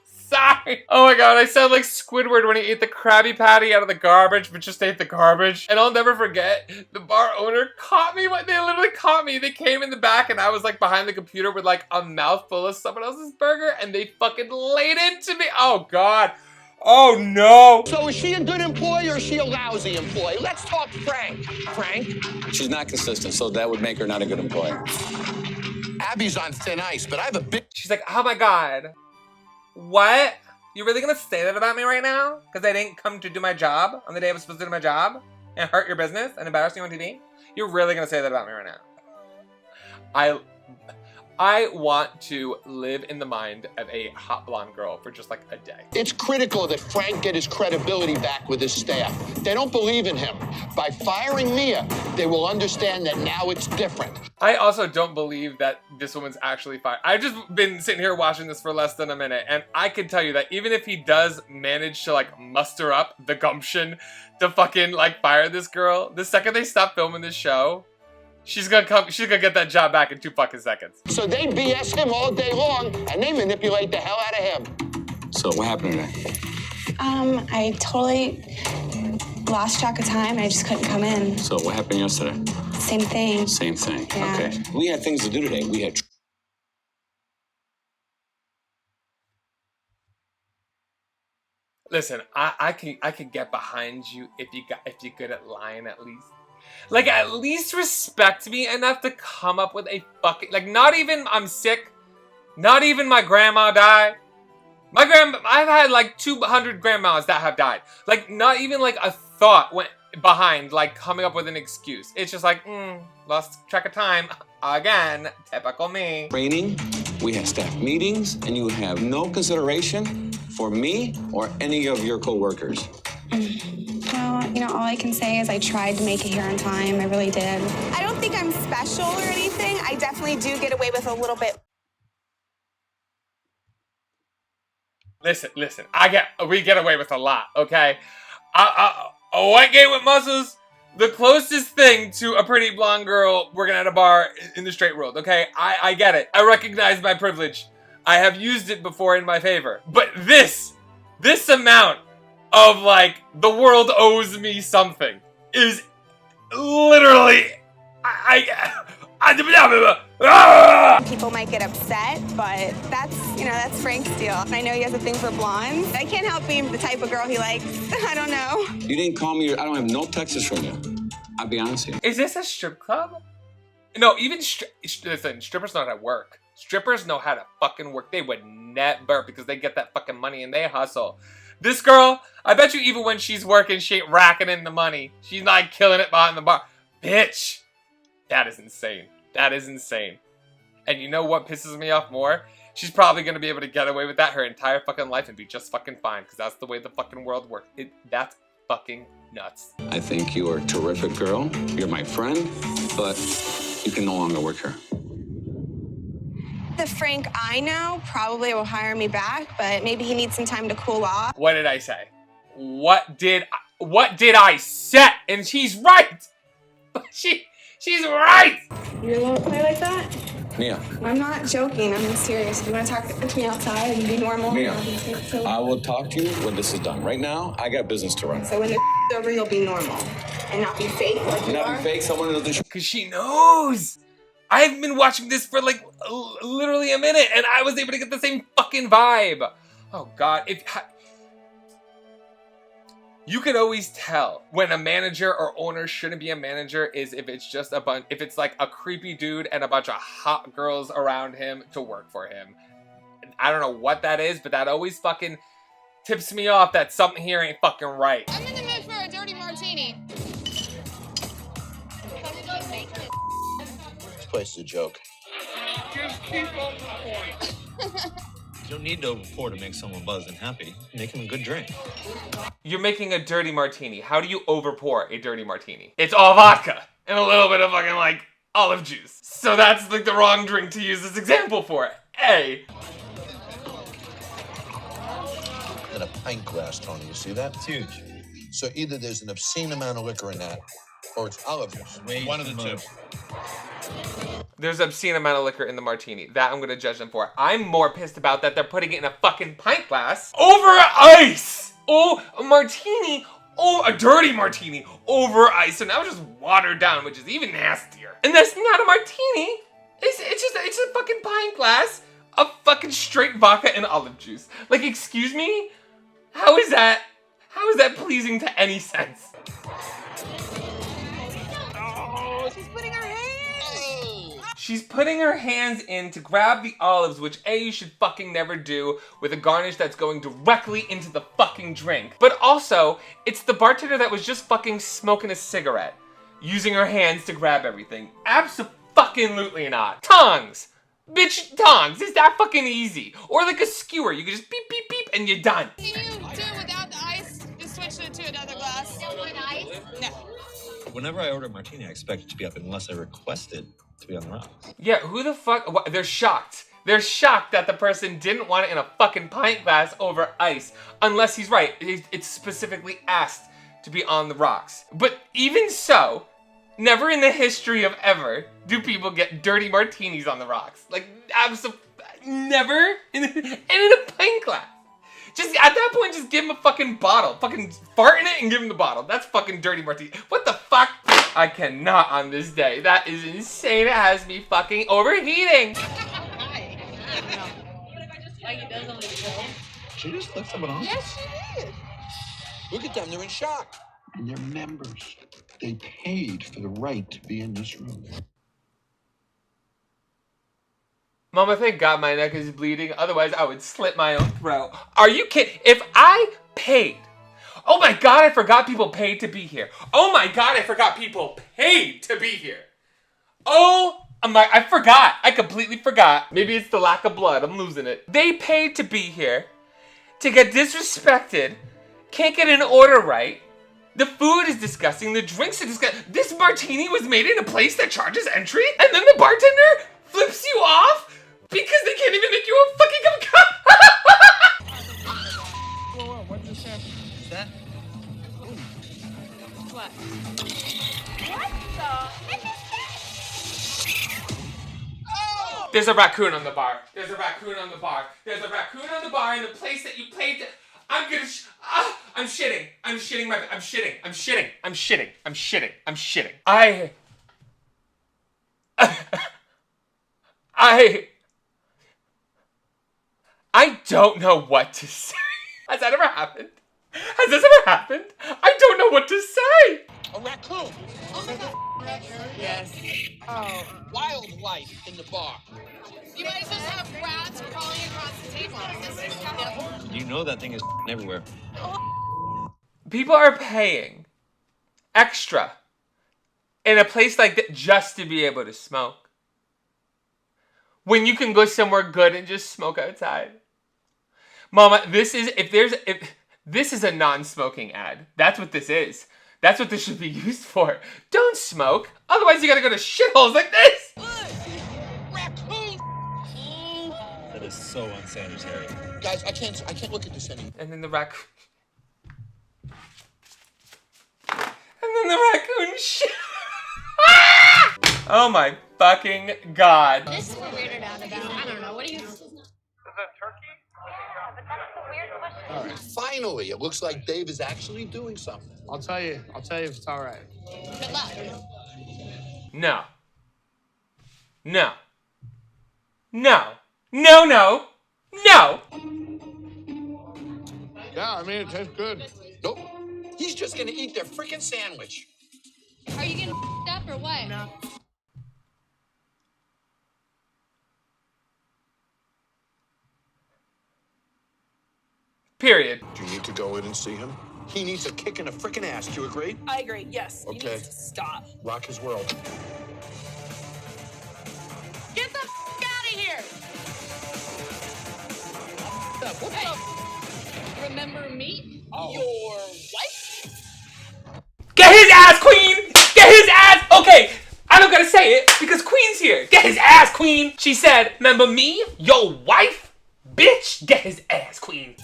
[SPEAKER 2] Sorry. Oh my God, I sound like Squidward when he ate the Krabby Patty out of the garbage, but just ate the garbage. And I'll never forget, the bar owner caught me. They literally caught me. They came in the back and I was like behind the computer with like a mouthful of someone else's burger and they fucking laid into me. Oh God. Oh no.
[SPEAKER 1] So is she a good employee or is she a lousy employee? Let's talk Frank. Frank?
[SPEAKER 12] She's not consistent, so that would make her not a good employee.
[SPEAKER 1] Abby's on thin ice, but I have a big...
[SPEAKER 2] She's like, oh my God. What? You really gonna say that about me right now? Because I didn't come to do my job on the day I was supposed to do my job? And hurt your business and embarrass you on TV? You're really gonna say that about me right now? I want to live in the mind of a hot blonde girl for just like a day.
[SPEAKER 1] It's critical that Frank get his credibility back with his staff. They don't believe in him. By firing Mia, they will understand that now it's different.
[SPEAKER 2] I also don't believe that this woman's actually fired. I've just been sitting here watching this for less than a minute, and I can tell you that even if he does manage to like muster up the gumption to fucking like fire this girl, the second they stop filming this show, She's gonna get that job back in 2 fucking seconds.
[SPEAKER 1] So they BS him all day long, and they manipulate the hell out of him.
[SPEAKER 12] So what happened today?
[SPEAKER 18] I totally lost track of time. I just couldn't come in.
[SPEAKER 12] So what happened yesterday?
[SPEAKER 18] Same thing.
[SPEAKER 12] Same thing.
[SPEAKER 18] Yeah.
[SPEAKER 12] Okay. We had things to do today. We had.
[SPEAKER 2] Listen, I can get behind you if you're good at lying at least. Like, at least respect me enough to come up with a fucking, like, not even I'm sick, not even my grandma died. I've had like 200 grandmas that have died. Like, not even like a thought went behind, like, coming up with an excuse. It's just like, lost track of time again. Typical me.
[SPEAKER 12] Training, we had staff meetings, and you have no consideration for me or any of your coworkers.
[SPEAKER 18] Well, you know, all I can say is I tried to make it here on time. I really did.
[SPEAKER 9] I don't think I'm special or anything. I definitely do get away with a little bit.
[SPEAKER 2] Listen, we get away with a lot, okay? A white gay with muscles, the closest thing to a pretty blonde girl working at a bar in the straight world, okay? I get it. I recognize my privilege. I have used it before in my favor. But this amount of, like, the world owes me something is literally,
[SPEAKER 9] People might get upset, but that's Frank's deal. I know he has a thing for blondes. I can't help being the type of girl he likes. I don't know.
[SPEAKER 12] You didn't call me. I don't have no texts from you. I'll be honest with you.
[SPEAKER 2] Is this a strip club? No, even listen, strippers know how to work. Strippers know how to fucking work. They would never, because they get that fucking money and they hustle. This girl, I bet you even when she's working, she ain't racking in the money. She's not killing it behind the bar. Bitch, that is insane. That is insane. And you know what pisses me off more? She's probably going to be able to get away with that her entire fucking life and be just fucking fine, because that's the way the fucking world works. That's fucking nuts.
[SPEAKER 12] I think you are a terrific girl. You're my friend, but you can no longer work here.
[SPEAKER 9] The Frank I know probably will hire me back, but maybe he needs some time to cool off.
[SPEAKER 2] What did I say? What did I say? And she's right. She's right.
[SPEAKER 18] You won't play like that?
[SPEAKER 12] Mia.
[SPEAKER 18] I'm not joking. I'm serious. If you want to talk to me outside and be normal,
[SPEAKER 12] Mia, I will talk to you when this is done. Right now, I got business to run.
[SPEAKER 18] So when the over, you'll be normal and not be fake like you are.
[SPEAKER 12] Not be fake. Someone knows the show.
[SPEAKER 2] Because she knows. I've been watching this for like literally a minute, and I was able to get the same fucking vibe. Oh God, you can always tell when a manager or owner shouldn't be a manager is if it's just if it's like a creepy dude and a bunch of hot girls around him to work for him. I don't know what that is, but that always fucking tips me off that something here ain't fucking right.
[SPEAKER 9] I'm in the mood for a dirty martini.
[SPEAKER 15] This place is a joke.
[SPEAKER 10] Just keep on the point.
[SPEAKER 7] You don't need to overpour to make someone buzzed and happy. Make them a good drink.
[SPEAKER 2] You're making a dirty martini. How do you overpour a dirty martini? It's all vodka and a little bit of fucking like olive juice. So that's like the wrong drink to use this example for. A.
[SPEAKER 15] And a pint glass, Tony. You see that? It's huge. So either there's an obscene amount of liquor in that, or it's olive juice.
[SPEAKER 7] One of the two.
[SPEAKER 2] There's an obscene amount of liquor in the martini. That I'm gonna judge them for. I'm more pissed about that they're putting it in a fucking pint glass over ice. Oh, a martini. Oh, a dirty martini over ice. So now it's just watered down, which is even nastier. And that's not a martini. It's a fucking pint glass of fucking straight vodka and olive juice. Like, excuse me? How is that pleasing to any sense?
[SPEAKER 9] She's putting her hands.
[SPEAKER 2] She's putting her hands in to grab the olives, which A, you should fucking never do with a garnish that's going directly into the fucking drink. But also, it's the bartender that was just fucking smoking a cigarette, using her hands to grab everything. Abso-fucking-lutely not. Tongs! Bitch, tongs, is that fucking easy? Or like a skewer, you can just beep, beep, beep, and you're done.
[SPEAKER 9] Can you do it without the ice? Just switch it to another glass. No more ice? No.
[SPEAKER 7] Whenever I order a martini, I expect it to be up unless I request it to be on the rocks.
[SPEAKER 2] Yeah, who the fuck? What, they're shocked. They're shocked that the person didn't want it in a fucking pint glass over ice. Unless he's right. It's specifically asked to be on the rocks. But even so, Never in the history of ever do people get dirty martinis on the rocks. Like, absolutely never in a pint glass. Just at that point, just give him a fucking bottle. Fucking fart in it and give him the bottle. That's fucking dirty martini. What the fuck? I cannot on this day. That is insane. It has me fucking overheating.
[SPEAKER 15] She just left someone off.
[SPEAKER 1] Yes, she did. Look at them. They're in shock.
[SPEAKER 15] And they're members. They paid for the right to be in this room.
[SPEAKER 2] Mama, thank God my neck is bleeding. Otherwise, I would slit my own throat. Are you kidding? If I paid. Oh my God, I forgot people paid to be here. Oh my God, I forgot people paid to be here. Oh my, I forgot. I completely forgot. Maybe it's the lack of blood. I'm losing it. They paid to be here, to get disrespected, can't get an order right. The food is disgusting. The drinks are disgusting. This martini was made in a place that charges entry, and then the bartender flips you off because they can't even make you a fucking cup of
[SPEAKER 20] Whoa, what just happened? Is that?
[SPEAKER 10] What?
[SPEAKER 2] There's a raccoon on the bar. There's a raccoon on the bar. There's a raccoon on the bar in the place that you played. I'm gonna. I'm shitting. I'm shitting my. I'm shitting. I'm shitting. I'm shitting. I'm shitting. I'm shitting. I don't know what to say. Has that ever happened? Has this ever happened? I don't know what to say.
[SPEAKER 1] A raccoon. Oh my God.
[SPEAKER 10] Yes.
[SPEAKER 1] Oh, wildlife in the bar.
[SPEAKER 10] You might as well have rats crawling across the table.
[SPEAKER 7] You know that thing is everywhere.
[SPEAKER 2] People are paying extra in a place like that just to be able to smoke. When you can go somewhere good and just smoke outside. Mama, this is this is a non-smoking ad. That's what this is. That's what this should be used for. Don't smoke. Otherwise you gotta go to shitholes like this.
[SPEAKER 1] Raccoon.
[SPEAKER 21] That is so unsanitary.
[SPEAKER 1] Guys, I can't look at this anymore.
[SPEAKER 2] And then the raccoon. And then the raccoon shit. Oh my fucking God.
[SPEAKER 10] This is what we're weirded out about. I don't know. What do you...
[SPEAKER 8] Is that turkey?
[SPEAKER 10] Yeah, but that's the weird question.
[SPEAKER 1] All right, finally, it looks like Dave is actually doing something.
[SPEAKER 20] I'll tell you if it's all right.
[SPEAKER 10] Good luck.
[SPEAKER 2] No. No. No. No, no. No.
[SPEAKER 19] Yeah, I mean, it tastes good.
[SPEAKER 1] Nope. He's just gonna eat their freaking sandwich.
[SPEAKER 10] Are you getting up or what? No.
[SPEAKER 2] Period.
[SPEAKER 15] Do you need to go in and see him?
[SPEAKER 1] He needs a kick in the freaking ass. Do you agree?
[SPEAKER 10] I agree. Yes.
[SPEAKER 15] Okay.
[SPEAKER 10] He needs to stop.
[SPEAKER 15] Rock his world.
[SPEAKER 10] Get the out of here. What's up? Remember me? Your wife?
[SPEAKER 2] Get his ass, Queen! Get his ass! Okay, I don't gotta say it because Queen's here. Get his ass, Queen! She said, remember me? Your wife? Bitch, get his ass, Queen.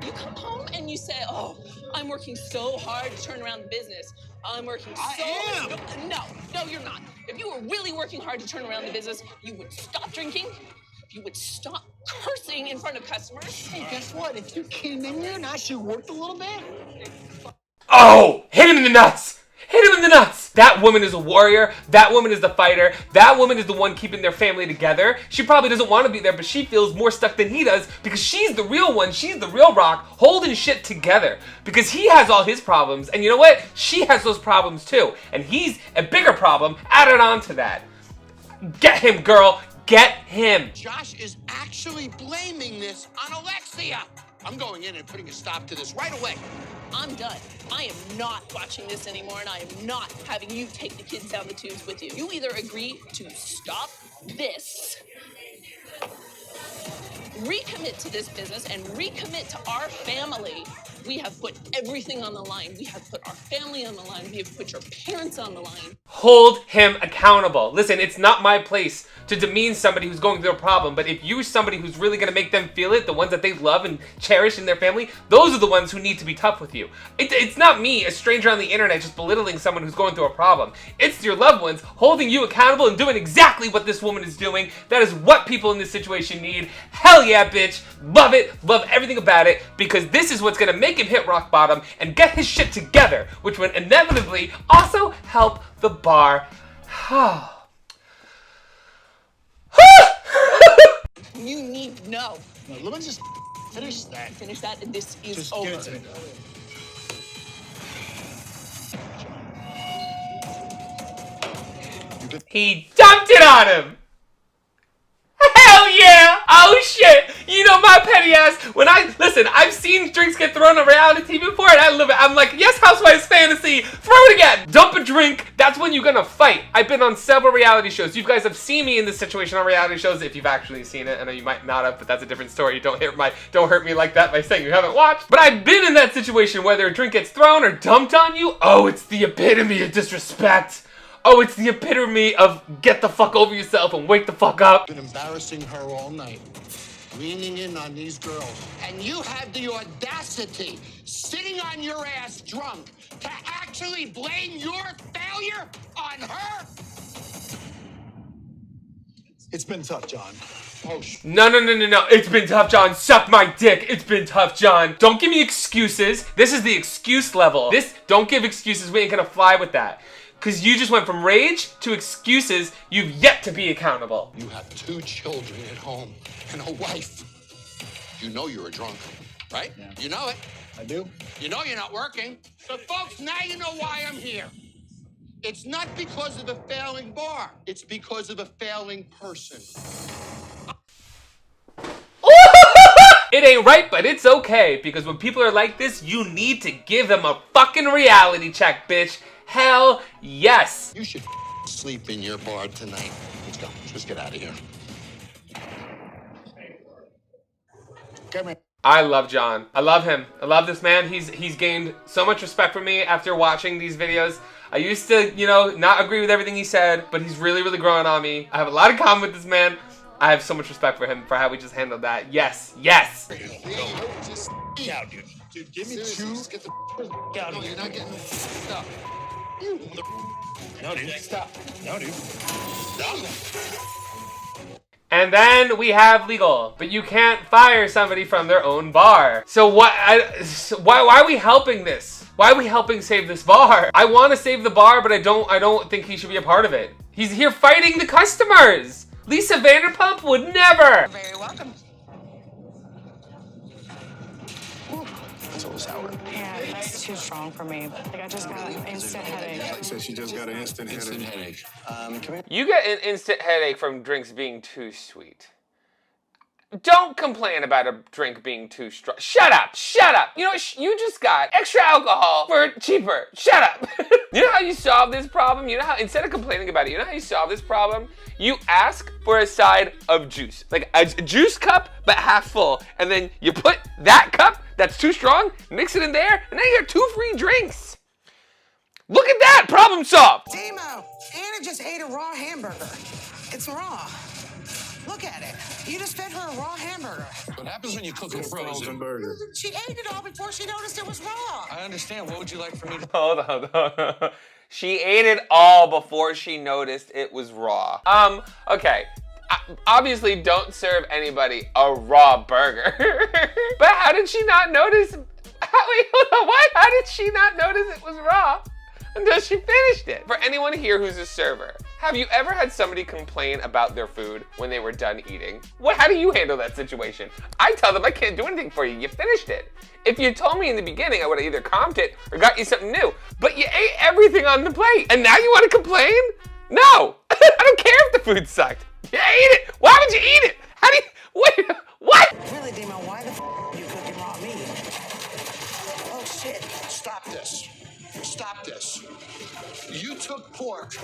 [SPEAKER 10] You come home and you say, oh, I'm working so hard to turn around the business. I'm working so... No, you're not. If you were really working hard to turn around the business, you would stop drinking. You would stop cursing in front of customers.
[SPEAKER 20] Hey, guess what? If you came in there and actually worked a little bit...
[SPEAKER 2] Oh, hit him in the nuts! Hit him in the nuts! That woman is a warrior. That woman is the fighter. That woman is the one keeping their family together. She probably doesn't want to be there, but she feels more stuck than he does because she's the real one. She's the real rock holding shit together because he has all his problems. And you know what? She has those problems too. And he's a bigger problem added on to that. Get him, girl. Get him.
[SPEAKER 1] Josh is actually blaming this on Alexia. I'm going in and putting a stop to this right away.
[SPEAKER 10] I'm done. I am not watching this anymore, and I am not having you take the kids down the tubes with you. You either agree to stop this, recommit to this business, and recommit to our family, We have put everything on the line. We have put our family on the line. We have put your parents on the line.
[SPEAKER 2] Hold him accountable. Listen, it's not my place to demean somebody who's going through a problem, but if you're somebody who's really gonna make them feel it, the ones that they love and cherish in their family, those are the ones who need to be tough with you. It's not me, a stranger on the internet, just belittling someone who's going through a problem. It's your loved ones holding you accountable and doing exactly what this woman is doing. That is what people in this situation need. Hell yeah, bitch. Love it. Love everything about it, because this is what's gonna make him hit rock bottom and get his shit together, which would inevitably also help the bar.
[SPEAKER 10] You need
[SPEAKER 11] No, let me just finish that.
[SPEAKER 10] Finish that, and this is
[SPEAKER 11] Just
[SPEAKER 10] over.
[SPEAKER 11] give it to me.
[SPEAKER 2] He dumped it on him. Hell yeah! Oh shit! You know my petty ass, listen, I've seen drinks get thrown on reality TV before and I love it. I'm like, yes, Housewives fantasy, throw it again! Dump a drink, that's when you're gonna fight. I've been on several reality shows. You guys have seen me in this situation on reality shows if you've actually seen it. I know you might not have, but that's a different story. Don't hurt me like that by saying you haven't watched. But I've been in that situation, whether a drink gets thrown or dumped on you. Oh, it's the epitome of disrespect. Oh, it's the epitome of get the fuck over yourself and wake the fuck up.
[SPEAKER 11] Been embarrassing her all night, leaning in on these girls. And you had the audacity, sitting on your ass drunk, to actually blame your failure on her?
[SPEAKER 13] It's been tough, John.
[SPEAKER 11] Oh,
[SPEAKER 2] No. It's been tough, John. Suck my dick. It's been tough, John. Don't give me excuses. This is the excuse level. Don't give excuses. We ain't gonna fly with that. Because you just went from rage to excuses. You've yet to be accountable.
[SPEAKER 11] You have 2 children at home and a wife. You know you're a drunk, right? Yeah. You know it.
[SPEAKER 13] I do.
[SPEAKER 11] You know you're not working. So, folks, now you know why I'm here. It's not because of a failing bar. It's because of a failing person.
[SPEAKER 2] It ain't right, but it's okay. Because when people are like this, you need to give them a fucking reality check, bitch. Hell yes.
[SPEAKER 11] You should sleep in your bar tonight. Let's go. Let's get out of here. Come here.
[SPEAKER 2] I love John. I love him. I love this man. He's gained so much respect for me after watching these videos. I used to, not agree with everything he said, but he's really, really growing on me. I have a lot in common with this man. I have so much respect for him for how we just handled that. Yes.
[SPEAKER 11] Just out, dude. Dude, give me 2. Just get the out. No, you're not getting stuff.
[SPEAKER 13] No, dude. Stop. No, dude.
[SPEAKER 11] No.
[SPEAKER 2] And then we have legal, but you can't fire somebody from their own bar. So why are we helping this? Why are we helping save this bar? I want to save the bar, but I don't think he should be a part of it. He's here fighting the customers. Lisa Vanderpump would never.
[SPEAKER 3] You're very welcome.
[SPEAKER 15] It's a little sour.
[SPEAKER 18] Yeah, that's too strong for me. Like, I just got an instant headache.
[SPEAKER 13] Like I said, she just got an instant headache.
[SPEAKER 15] Come here.
[SPEAKER 2] You get an instant headache from drinks being too sweet. Don't complain about a drink being too strong. Shut up. You know, you just got extra alcohol for cheaper. Shut up. You know how you solve this problem? You know how, instead of complaining about it, you know how you solve this problem? You ask for a side of juice. Like a juice cup, but half full. And then you put that cup that's too strong, mix it in there, and then you got 2 free drinks. Look at that, problem solved.
[SPEAKER 22] Demo, Anna just ate a raw hamburger. It's raw. Look at it. You just fed her a raw hamburger.
[SPEAKER 15] What happens when you cook a frozen
[SPEAKER 13] burger?
[SPEAKER 22] She ate it all before she noticed it was raw.
[SPEAKER 15] I understand. What would you like for me to...
[SPEAKER 2] Hold on. She ate it all before she noticed it was raw. Okay. Obviously, don't serve anybody a raw burger. But how did she not notice? Wait, hold on. What? How did she not notice it was raw until she finished it? For anyone here who's a server, have you ever had somebody complain about their food when they were done eating? How do you handle that situation? I tell them I can't do anything for you. You finished it. If you told me in the beginning, I would have either comped it or got you something new. But you ate everything on the plate, and now you want to complain? No. I don't care if the food sucked. You ate it. Why would you eat it? How do you... Wait. What?
[SPEAKER 22] Really, Demo, why the are you cooking raw meat? Oh, shit.
[SPEAKER 11] Stop this. Stop this. You took pork.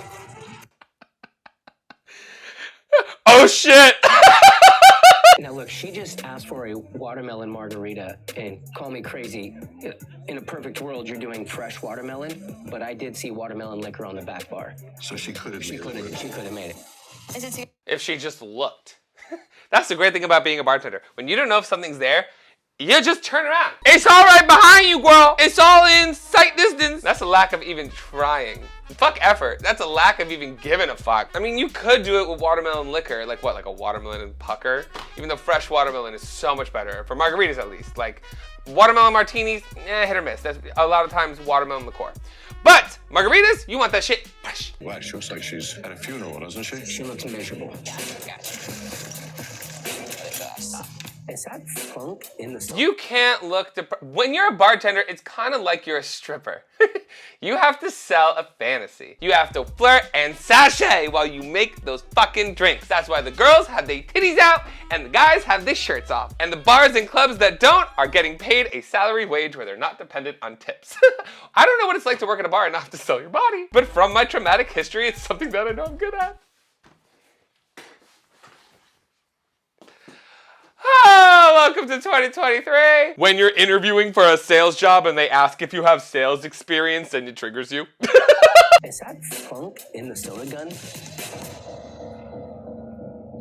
[SPEAKER 2] Oh, shit.
[SPEAKER 4] Now look, she just asked for a watermelon margarita and call me crazy. In a perfect world, you're doing fresh watermelon, but I did see watermelon liquor on the back bar.
[SPEAKER 15] So she could have
[SPEAKER 4] She could have made it.
[SPEAKER 2] If she just looked. That's the great thing about being a bartender. When you don't know if something's there, you just turn around. It's all right behind you, girl. It's all in sight distance. That's a lack of even trying. Fuck effort. That's a lack of even giving a fuck. I mean, you could do it with watermelon liquor, like what, like a watermelon pucker? Even though fresh watermelon is so much better, for margaritas at least. Like watermelon martinis, hit or miss. That's a lot of times watermelon liqueur. But margaritas, you want that shit fresh.
[SPEAKER 15] Wow, she looks like she's at a funeral, doesn't she?
[SPEAKER 4] She looks miserable. Is that funk in the song?
[SPEAKER 2] You can't look when you're a bartender, it's kind of like you're a stripper. You have to sell a fantasy. You have to flirt and sashay while you make those fucking drinks. That's why the girls have their titties out and the guys have their shirts off. And the bars and clubs that don't are getting paid a salary wage where they're not dependent on tips. I don't know what it's like to work at a bar and not have to sell your body. But from my traumatic history, it's something that I know I'm good at. Oh, welcome to 2023. When you're interviewing for a sales job and they ask if you have sales experience and it triggers you.
[SPEAKER 4] Is that funk in the soda gun?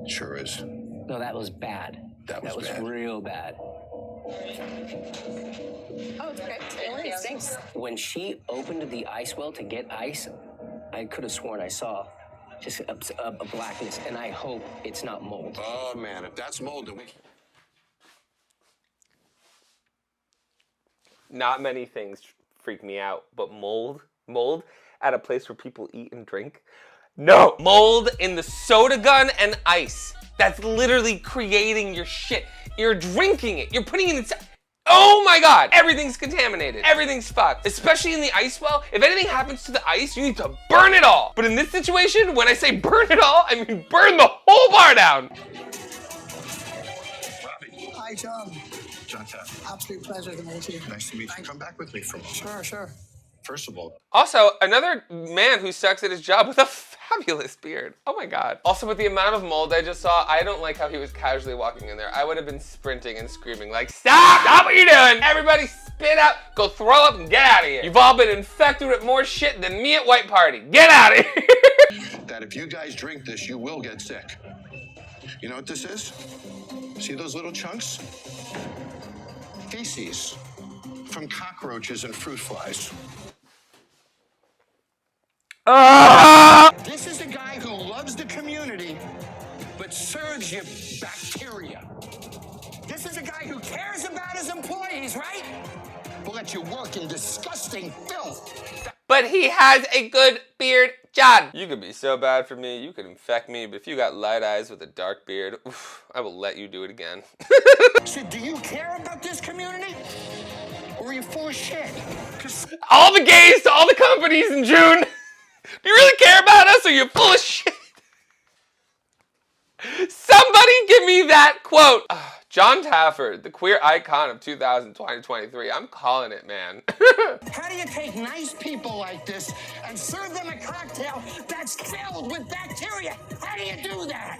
[SPEAKER 15] Sure is.
[SPEAKER 4] No, that was bad. That was
[SPEAKER 15] bad.
[SPEAKER 4] real bad.
[SPEAKER 10] Oh, it's okay. Thanks.
[SPEAKER 4] When she opened the ice well to get ice, I could have sworn I saw just a blackness, and I hope it's not mold.
[SPEAKER 15] Oh, man, if that's mold, then we...
[SPEAKER 2] Not many things freak me out, but mold at a place where people eat and drink. No, mold in the soda gun and ice. That's literally creating your shit. You're drinking it. You're putting it inside. Oh my God, everything's contaminated. Everything's fucked, especially in the ice well. If anything happens to the ice, you need to burn it all. But in this situation, when I say burn it all, I mean burn the whole bar down.
[SPEAKER 22] Hi, John.
[SPEAKER 15] John Taff.
[SPEAKER 22] Absolute pleasure to meet you.
[SPEAKER 15] Nice to meet you. Come back with me for a moment.
[SPEAKER 22] Sure.
[SPEAKER 15] First of all,
[SPEAKER 2] Also, another man who sucks at his job with a fabulous beard. Oh my God. Also, with the amount of mold I just saw, I don't like how he was casually walking in there. I would have been sprinting and screaming like, stop what you're doing. Everybody spit out, go throw up and get out of here. You've all been infected with more shit than me at White Party. Get out of here.
[SPEAKER 15] that if you guys drink this, you will get sick. You know what this is? See those little chunks? Feces from cockroaches and fruit flies. This is a guy who loves the community, but serves you bacteria. This is a guy who cares about his employees, right? Will let you work in disgusting filth.
[SPEAKER 2] But he has a good beard, John. You could be so bad for me, you could infect me, but if you got light eyes with a dark beard, oof, I will let you do it again.
[SPEAKER 15] So do you care about this community? Or are you full of shit?
[SPEAKER 2] All the gays to all the companies in June. Do you really care about us or you're full of shit? Somebody give me that quote. John Tafford, the queer icon of 2023. I'm calling it, man.
[SPEAKER 11] How do you take nice people like this and serve them a cocktail that's filled with bacteria? How do you do that?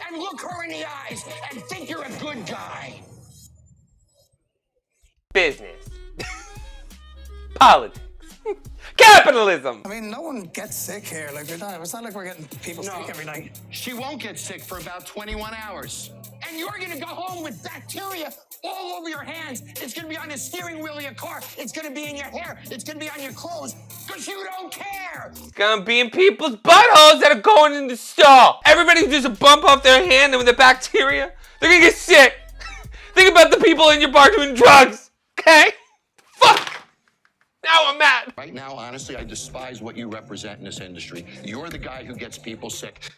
[SPEAKER 11] And look her in the eyes and think you're a good guy.
[SPEAKER 2] Business. Politics. Capitalism.
[SPEAKER 22] I mean, no one gets sick here. Like, it's not like we're getting people sick every night.
[SPEAKER 11] She won't get sick for about 21 hours. And you're gonna go home with bacteria all over your hands. It's gonna be on the steering wheel of your car. It's gonna be in your hair. It's gonna be on your clothes. Because you don't care.
[SPEAKER 2] It's gonna be in people's buttholes that are going in the stall. Everybody who does a bump off their hand and with the bacteria, they're gonna get sick. Think about the people in your bar doing drugs, okay? Fuck. Now I'm mad.
[SPEAKER 15] Right now, honestly, I despise what you represent in this industry. You're the guy who gets people sick.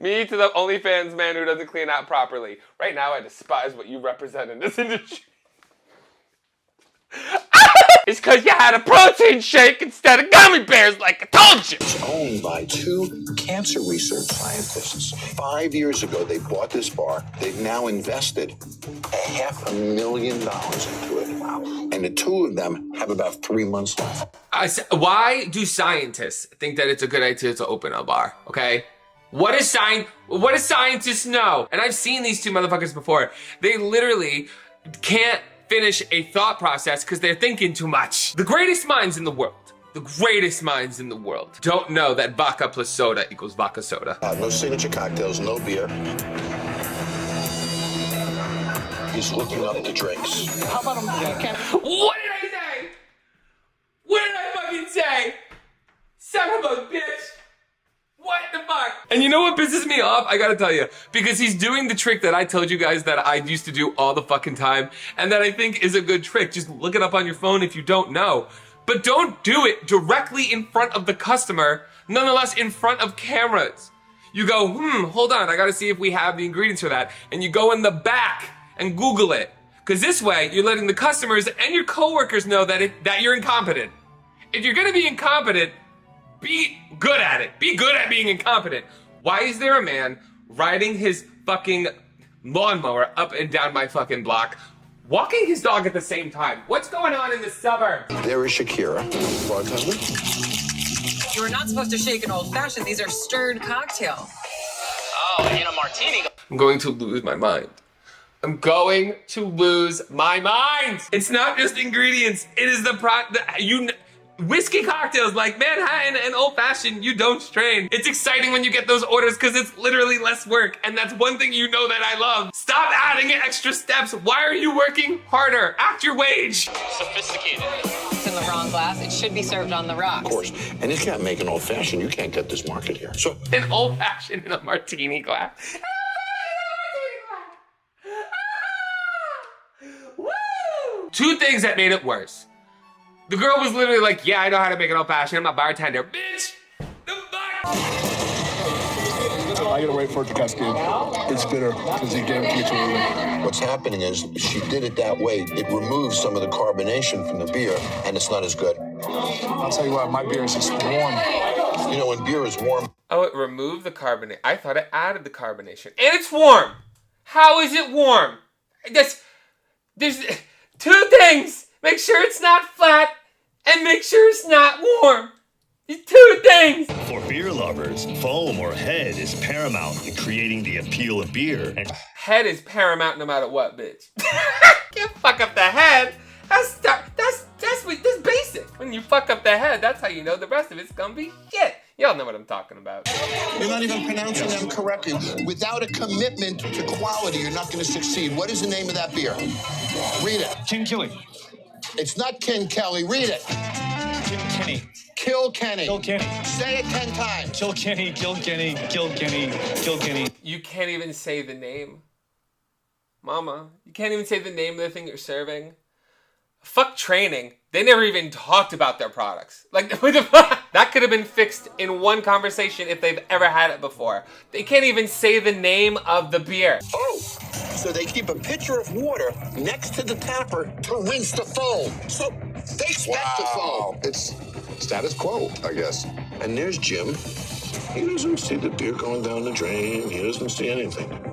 [SPEAKER 2] Me to the OnlyFans man who doesn't clean out properly. Right now, I despise what you represent in this industry. It's because you had a protein shake instead of gummy bears like I told you.
[SPEAKER 15] It's owned by two cancer research scientists. 5 years ago, they bought this bar. They've now invested $500,000 into it. Wow. And the two of them have about 3 months left.
[SPEAKER 2] Why do scientists think that it's a good idea to open a bar, okay? What do scientists know? And I've seen these two motherfuckers before. They literally can't finish a thought process because they're thinking too much. The greatest minds in the world. The greatest minds in the world don't know that vodka plus soda equals vodka soda.
[SPEAKER 15] No signature cocktails, no beer. He's looking up the drinks.
[SPEAKER 20] How about him?
[SPEAKER 2] What did I say? What did I fucking say? Son of a bitch. What the fuck? And you know what pisses me off? I gotta tell you. Because he's doing the trick that I told you guys that I used to do all the fucking time. And that I think is a good trick. Just look it up on your phone if you don't know. But don't do it directly in front of the customer. Nonetheless, in front of cameras. You go, hold on. I gotta see if we have the ingredients for that. And you go in the back and Google it. Because this way, you're letting the customers and your coworkers know that you're incompetent. If you're gonna be incompetent, be good at it. Be good at being incompetent. Why is there a man riding his fucking lawnmower up and down my fucking block, walking his dog at the same time? What's going on in the suburbs?
[SPEAKER 15] There is Shakira, bartender.
[SPEAKER 6] You are not supposed to shake an old fashioned. These are stirred cocktail.
[SPEAKER 2] Oh, in a martini. I'm going to lose my mind. I'm going to lose my mind. It's not just ingredients. It is whiskey cocktails like Manhattan and Old Fashioned, you don't strain. It's exciting when you get those orders because it's literally less work. And that's one thing you know that I love. Stop adding extra steps. Why are you working harder? Act your wage.
[SPEAKER 6] Sophisticated. It's in the wrong glass. It should be served on the rocks.
[SPEAKER 15] Of course. And you can't make an old fashioned. You can't get this market here. So
[SPEAKER 2] an Old Fashioned in a martini glass. Two things that made it worse. The girl was literally like, yeah, I know how to make an old fashioned. I'm a bartender. Bitch!
[SPEAKER 13] I gotta wait for it to cascade. It's bitter because he gave it to me too early.
[SPEAKER 15] what's happening is she did it that way. It removes some of the carbonation from the beer, and it's not as good.
[SPEAKER 13] I'll tell you what, my beer is just warm.
[SPEAKER 15] You know, when beer is warm.
[SPEAKER 2] Oh, it removed the carbonate. I thought it added the carbonation. And it's warm! How is it warm? There's two things. Make sure it's not flat and make sure it's not warm. These two things.
[SPEAKER 7] For beer lovers, foam or head is paramount in creating the appeal of beer. And
[SPEAKER 2] head is paramount no matter what, bitch. Can't fuck up the head. That's basic. When you fuck up the head, that's how you know the rest of it's gonna be shit. Y'all know what I'm talking about.
[SPEAKER 11] You're not even pronouncing them correctly. Without a commitment to quality, you're not going to succeed. What is the name of that beer? Read it.
[SPEAKER 13] Ken Kelly.
[SPEAKER 11] It's not Ken Kelly. Read it.
[SPEAKER 13] Kenny.
[SPEAKER 11] Kill Kenny.
[SPEAKER 13] Kill Kenny.
[SPEAKER 11] Say it 10 times.
[SPEAKER 13] Kill Kenny, kill Kenny, kill Kenny, kill Kenny.
[SPEAKER 2] You can't even say the name. Mama, you can't even say the name of the thing you're serving. Fuck training. They never even talked about their products. Like, that could have been fixed in one conversation if they've ever had it before. They can't even say the name of the beer.
[SPEAKER 11] Oh, so they keep a pitcher of water next to the tapper to rinse the foam. So they expect the foam.
[SPEAKER 15] It's status quo, I guess. And there's Jim. He doesn't see the beer going down the drain. He doesn't see anything.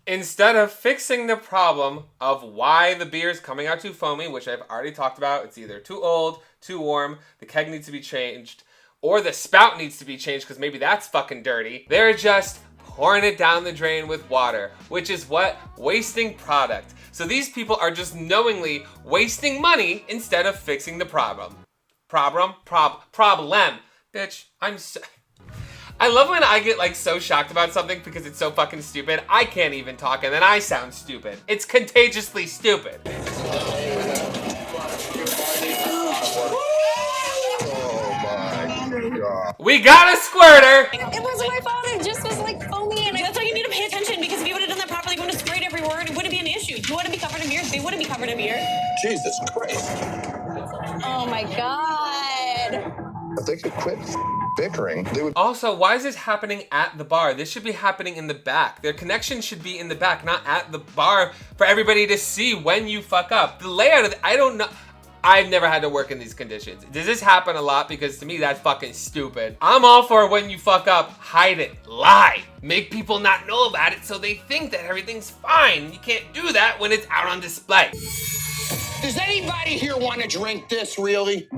[SPEAKER 2] Instead of fixing the problem of why the beer is coming out too foamy, which I've already talked about, it's either too old, too warm, the keg needs to be changed, or the spout needs to be changed because maybe that's fucking dirty. They're just pouring it down the drain with water, which is what? Wasting product. So these people are just knowingly wasting money instead of fixing the problem. Problem. Bitch, I love when I get like so shocked about something because it's so fucking stupid. I can't even talk and then I sound stupid. It's contagiously stupid. We got a squirter!
[SPEAKER 5] It wasn't my fault, it just was like foamy and that's why you need to pay attention because if you would have done that properly, you would have sprayed everywhere and it wouldn't be an issue. You wouldn't be covered in beer, they wouldn't be covered in beer.
[SPEAKER 15] Jesus Christ.
[SPEAKER 5] Oh my God.
[SPEAKER 15] If they could quit bickering, they would.
[SPEAKER 2] Also, why is this happening at the bar? This should be happening in the back. Their connection should be in the back, not at the bar for everybody to see when you fuck up. The layout of it, I don't know. I've never had to work in these conditions. Does this happen a lot? Because to me, that's fucking stupid. I'm all for when you fuck up, hide it, lie. Make people not know about it so they think that everything's fine. You can't do that when it's out on display.
[SPEAKER 11] Does anybody here want to drink this, really?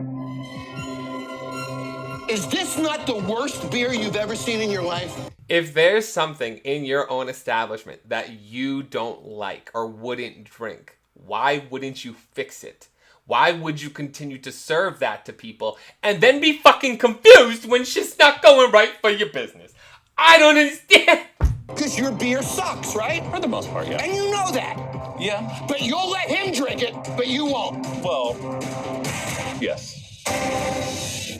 [SPEAKER 11] Is this not the worst beer you've ever seen in your life?
[SPEAKER 2] If there's something in your own establishment that you don't like or wouldn't drink, why wouldn't you fix it? Why would you continue to serve that to people and then be fucking confused when shit's not going right for your business? I don't understand.
[SPEAKER 11] Because your beer sucks, right?
[SPEAKER 21] For the most part, yeah.
[SPEAKER 11] And you know that.
[SPEAKER 21] Yeah.
[SPEAKER 11] But you'll let him drink it, but you won't.
[SPEAKER 21] Well, yes.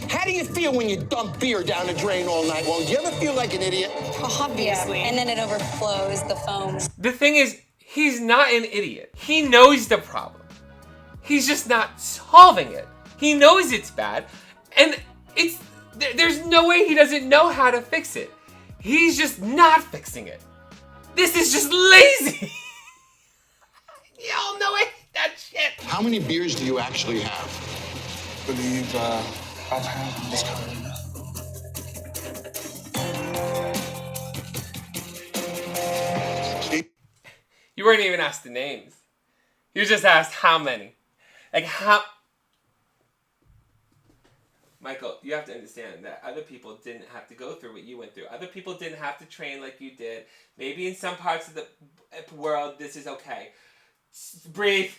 [SPEAKER 11] How do you feel when you dump beer down the drain all night long? Do you ever feel like an idiot?
[SPEAKER 5] Obviously.
[SPEAKER 18] And then it overflows, the foam.
[SPEAKER 2] The thing is, he's not an idiot. He knows the problem. He's just not solving it. He knows it's bad, and there's no way he doesn't know how to fix it. He's just not fixing it. This is just lazy. Y'all know I hate that shit.
[SPEAKER 11] How many beers do you actually have?
[SPEAKER 13] I believe I've had this kind.
[SPEAKER 2] You weren't even asked the names. You just asked how many. Like how... Michael, you have to understand that other people didn't have to go through what you went through. Other people didn't have to train like you did. Maybe in some parts of the world, this is okay. Breathe.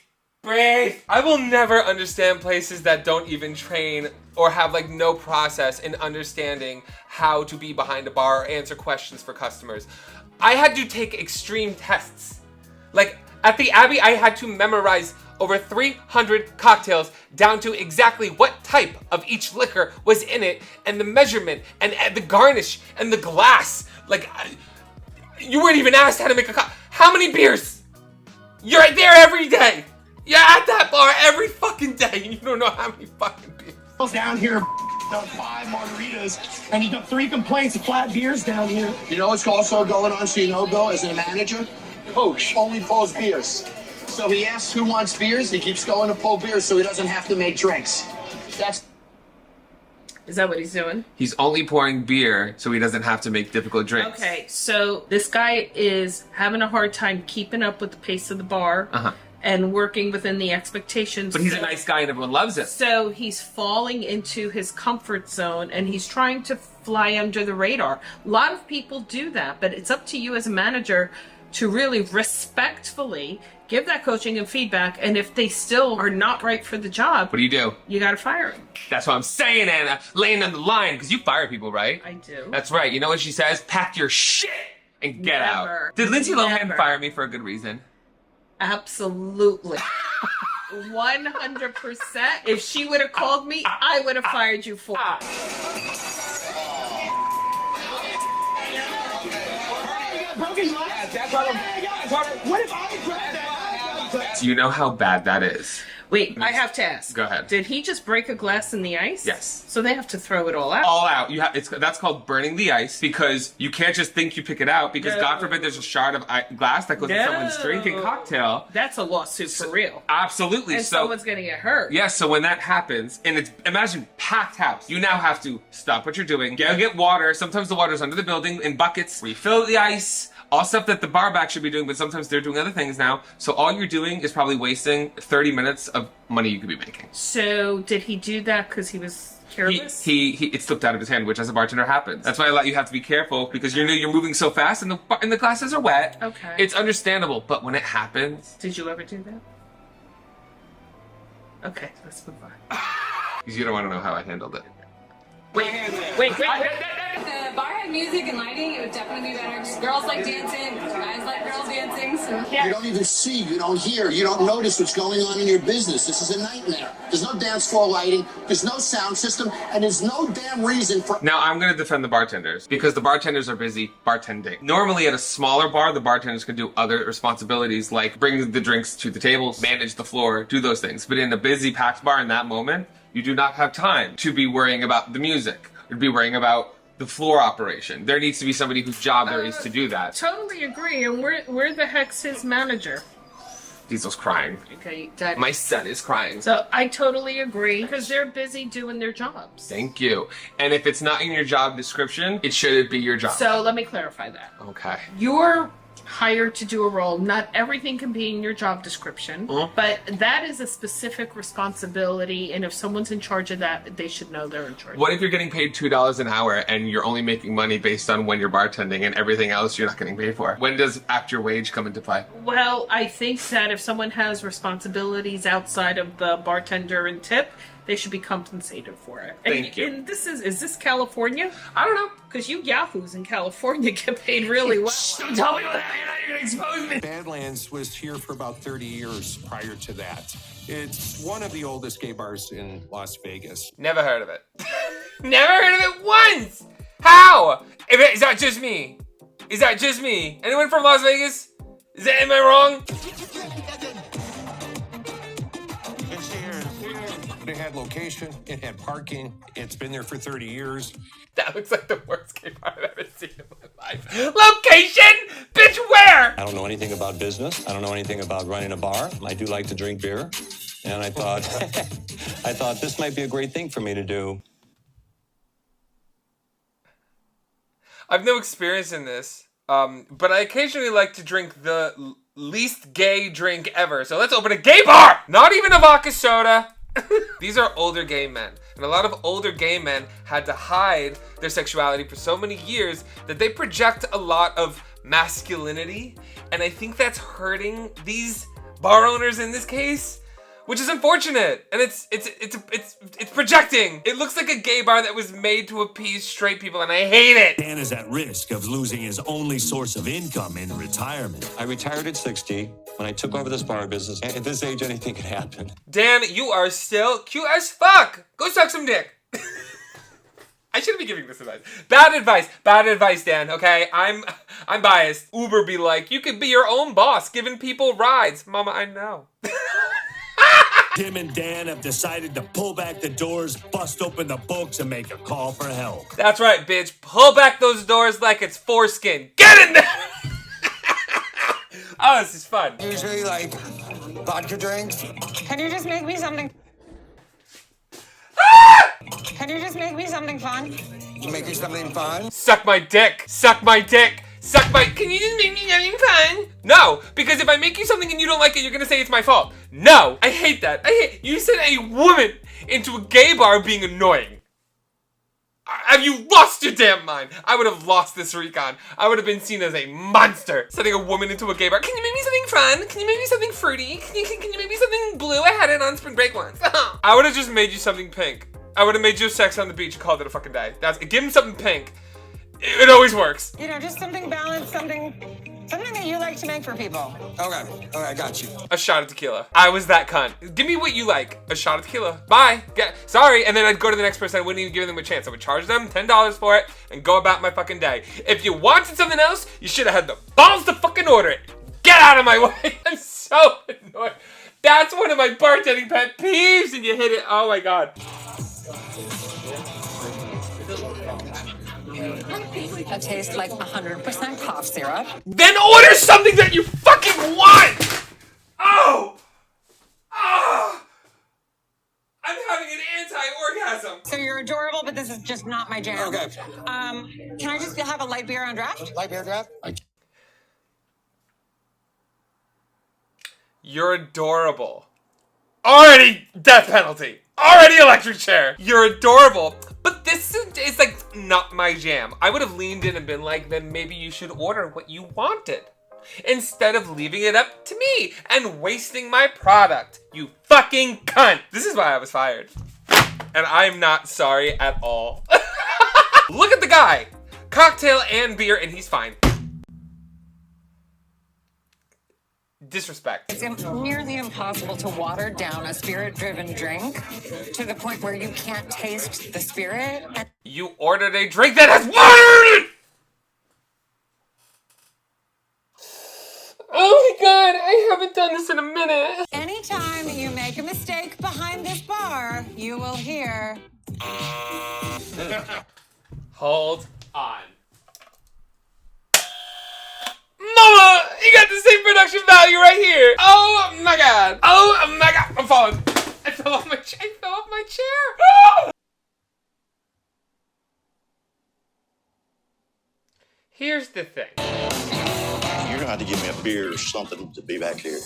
[SPEAKER 2] Breathe. I will never understand places that don't even train or have like no process in understanding how to be behind a bar or answer questions for customers. I had to take extreme tests. Like at the Abbey, I had to memorize over 300 cocktails down to exactly what type of each liquor was in it and the measurement and the garnish and the glass. Like, you weren't even asked how to make a cocktail. How many beers? You're right there every day. You're at that bar every fucking day and you don't know how many fucking beers.
[SPEAKER 20] Down here, 5 margaritas, and you got 3 complaints of flat beers down here.
[SPEAKER 11] You know what's also going on, so you know, Bill, as a manager? Coach only pulls beers. So he asks who wants beers, he keeps going to pull beers so he doesn't have to make drinks.
[SPEAKER 14] Is that what he's doing?
[SPEAKER 2] He's only pouring beer so he doesn't have to make difficult drinks.
[SPEAKER 14] Okay, so this guy is having a hard time keeping up with the pace of the bar and working within the expectations.
[SPEAKER 2] But he's a nice guy and everyone loves him.
[SPEAKER 14] So he's falling into his comfort zone and he's trying to fly under the radar. A lot of people do that, but it's up to you as a manager to really respectfully give that coaching and feedback, and if they still are not right for the job,
[SPEAKER 2] what do?
[SPEAKER 14] You gotta fire them.
[SPEAKER 2] That's what I'm saying, Anna. Laying on the line, because you fire people, right?
[SPEAKER 14] I do.
[SPEAKER 2] That's right. You know what she says? Pack your shit and get out. Did Lindsay Lohan fire me for a good reason?
[SPEAKER 14] Absolutely. 100%. If she would have called me, I would have fired you for it.
[SPEAKER 20] What if I grabbed that?
[SPEAKER 2] Do you know how bad that is?
[SPEAKER 14] Wait, I have to ask.
[SPEAKER 2] Go ahead.
[SPEAKER 14] Did he just break a glass in the ice?
[SPEAKER 2] Yes.
[SPEAKER 14] So they have to throw it all out?
[SPEAKER 2] All out. That's called burning the ice, because you can't just think you pick it out, because God forbid there's a shard of glass that goes in someone's drinking cocktail.
[SPEAKER 14] That's a lawsuit for real.
[SPEAKER 2] Absolutely.
[SPEAKER 14] And
[SPEAKER 2] so
[SPEAKER 14] someone's going to get hurt.
[SPEAKER 2] Yeah, so when that happens, and it's, imagine packed house, you now have to stop what you're doing, get water. Sometimes the water's under the building in buckets, refill the ice, all stuff that the bar back should be doing, but sometimes they're doing other things now. So all you're doing is probably wasting 30 minutes of money you could be making.
[SPEAKER 14] So did he do that because he was careless?
[SPEAKER 2] It slipped out of his hand, which as a bartender happens. That's why you have to be careful, because you're moving so fast and the glasses are wet.
[SPEAKER 14] Okay.
[SPEAKER 2] It's understandable, but when it happens...
[SPEAKER 14] Did you ever do that? Okay, let's move on.
[SPEAKER 2] Because you don't want to know how I handled it.
[SPEAKER 14] Wait.
[SPEAKER 16] If the bar had music and lighting, it would definitely be better. Girls like dancing, guys like girls dancing. So.
[SPEAKER 11] You don't even see, you don't hear, you don't notice what's going on in your business. This is a nightmare. There's no dance floor lighting, there's no sound system, and there's no damn reason for...
[SPEAKER 2] Now, I'm going to defend the bartenders, because the bartenders are busy bartending. Normally, at a smaller bar, the bartenders can do other responsibilities, like bring the drinks to the tables, manage the floor, do those things. But in a busy, packed bar in that moment, you do not have time to be worrying about the music, or to be worrying about the floor operation. There needs to be somebody whose job there is to do that.
[SPEAKER 14] Totally agree. And where the heck's his manager?
[SPEAKER 2] Diesel's crying.
[SPEAKER 14] Okay, Dad.
[SPEAKER 2] My son is crying.
[SPEAKER 14] So I totally agree, because they're busy doing their jobs.
[SPEAKER 2] Thank you. And if it's not in your job description, it shouldn't be your job.
[SPEAKER 14] So let me clarify that.
[SPEAKER 2] Okay.
[SPEAKER 14] Your hired to do a role. Not everything can be in your job description, but that is a specific responsibility, and if someone's in charge of that, they should know they're in charge.
[SPEAKER 2] What if you're getting paid $2 an hour and you're only making money based on when you're bartending and everything else you're not getting paid for? When does act your wage come into play?
[SPEAKER 14] Well, I think that if someone has responsibilities outside of the bartender and tip, they should be compensated for it.
[SPEAKER 2] Thank you.
[SPEAKER 14] And this is this California?
[SPEAKER 2] I don't know.
[SPEAKER 14] Because you yahoos in California get paid really well.
[SPEAKER 2] Don't tell me that. You're going to expose me.
[SPEAKER 12] Badlands was here for about 30 years prior to that. It's one of the oldest gay bars in Las Vegas.
[SPEAKER 2] Never heard of it. Never heard of it once. How? Is that just me? Is that just me? Anyone from Las Vegas? Am I wrong?
[SPEAKER 12] It had location, it had parking, it's been there for 30 years.
[SPEAKER 2] That looks like the worst gay bar I've ever seen in my life. Location? Bitch, where?
[SPEAKER 17] I don't know anything about business. I don't know anything about running a bar. I do like to drink beer. And I thought, I thought this might be a great thing for me to do.
[SPEAKER 2] I've no experience in this, but I occasionally like to drink the least gay drink ever. So let's open a gay bar! Not even a vodka soda. These are older gay men, and a lot of older gay men had to hide their sexuality for so many years that they project a lot of masculinity, and I think that's hurting these bar owners in this case, which is unfortunate. And it's projecting. It looks like a gay bar that was made to appease straight people, and I hate it.
[SPEAKER 7] Dan is at risk of losing his only source of income in retirement.
[SPEAKER 17] I retired at 60 when I took over this bar business. At this age, anything can happen.
[SPEAKER 2] Dan, you are still cute as fuck. Go suck some dick. I shouldn't be giving this advice. Bad advice, Dan, okay? I'm biased. Uber be like, you could be your own boss, giving people rides. Mama, I know.
[SPEAKER 7] Tim and Dan have decided to pull back the doors, bust open the books, and make a call for help.
[SPEAKER 2] That's right, bitch. Pull back those doors like it's foreskin. Get in there! Oh, this is fun.
[SPEAKER 22] Usually like vodka drinks.
[SPEAKER 16] Can you just make me something? Can you just make me something fun?
[SPEAKER 22] Make you something fun?
[SPEAKER 2] Suck my dick. Suck my dick. Suck my... Can you just make me something fun? No, because if I make you something and you don't like it, you're gonna say it's my fault. No, I hate that. You sent a woman into a gay bar being annoying. Have you lost your damn mind? I would have lost this recon. I would have been seen as a monster. Sending a woman into a gay bar. Can you make me something fun? Can you make me something fruity? Can you make me something blue? I had it on spring break once. I would have just made you something pink. I would have made you Sex on the Beach and called it a fucking day. Give him something pink. It always works.
[SPEAKER 16] You know, just something balanced, something that you like to make for people.
[SPEAKER 22] Okay, I got you.
[SPEAKER 2] A shot of tequila. I was that cunt. Give me what you like. A shot of tequila. Bye. Sorry. And then I'd go to the next person. I wouldn't even give them a chance. I would charge them $10 for it and go about my fucking day. If you wanted something else, you should have had the balls to fucking order it. Get out of my way. I'm so annoyed. That's one of my bartending pet peeves, and you hit it. Oh my God.
[SPEAKER 16] That tastes like 100% cough syrup.
[SPEAKER 2] Then order something that you fucking want! Oh! Oh! I'm having an anti-orgasm.
[SPEAKER 16] So you're adorable, but this is just not my jam.
[SPEAKER 22] Okay.
[SPEAKER 16] Can I just have a light beer on draft?
[SPEAKER 22] Light beer draft?
[SPEAKER 2] You're adorable. Already death penalty. Already electric chair. You're adorable. But this is like not my jam. I would have leaned in and been like, then maybe you should order what you wanted. Instead of leaving it up to me and wasting my product. You fucking cunt. This is why I was fired. And I'm not sorry at all. Look at the guy. Cocktail and beer and he's fine. Disrespect.
[SPEAKER 16] It's nearly impossible to water down a spirit-driven drink to the point where you can't taste the spirit.
[SPEAKER 2] You ordered a drink that has water in it! Oh my God, I haven't done this in a minute.
[SPEAKER 16] Anytime you make a mistake behind this bar, you will hear...
[SPEAKER 2] Hold on. Mama, you got the same production value right here. Oh my God. Oh my God. I'm falling. I fell off my chair. Oh! Here's the thing.
[SPEAKER 15] You're not to give me a beer or something to be back here.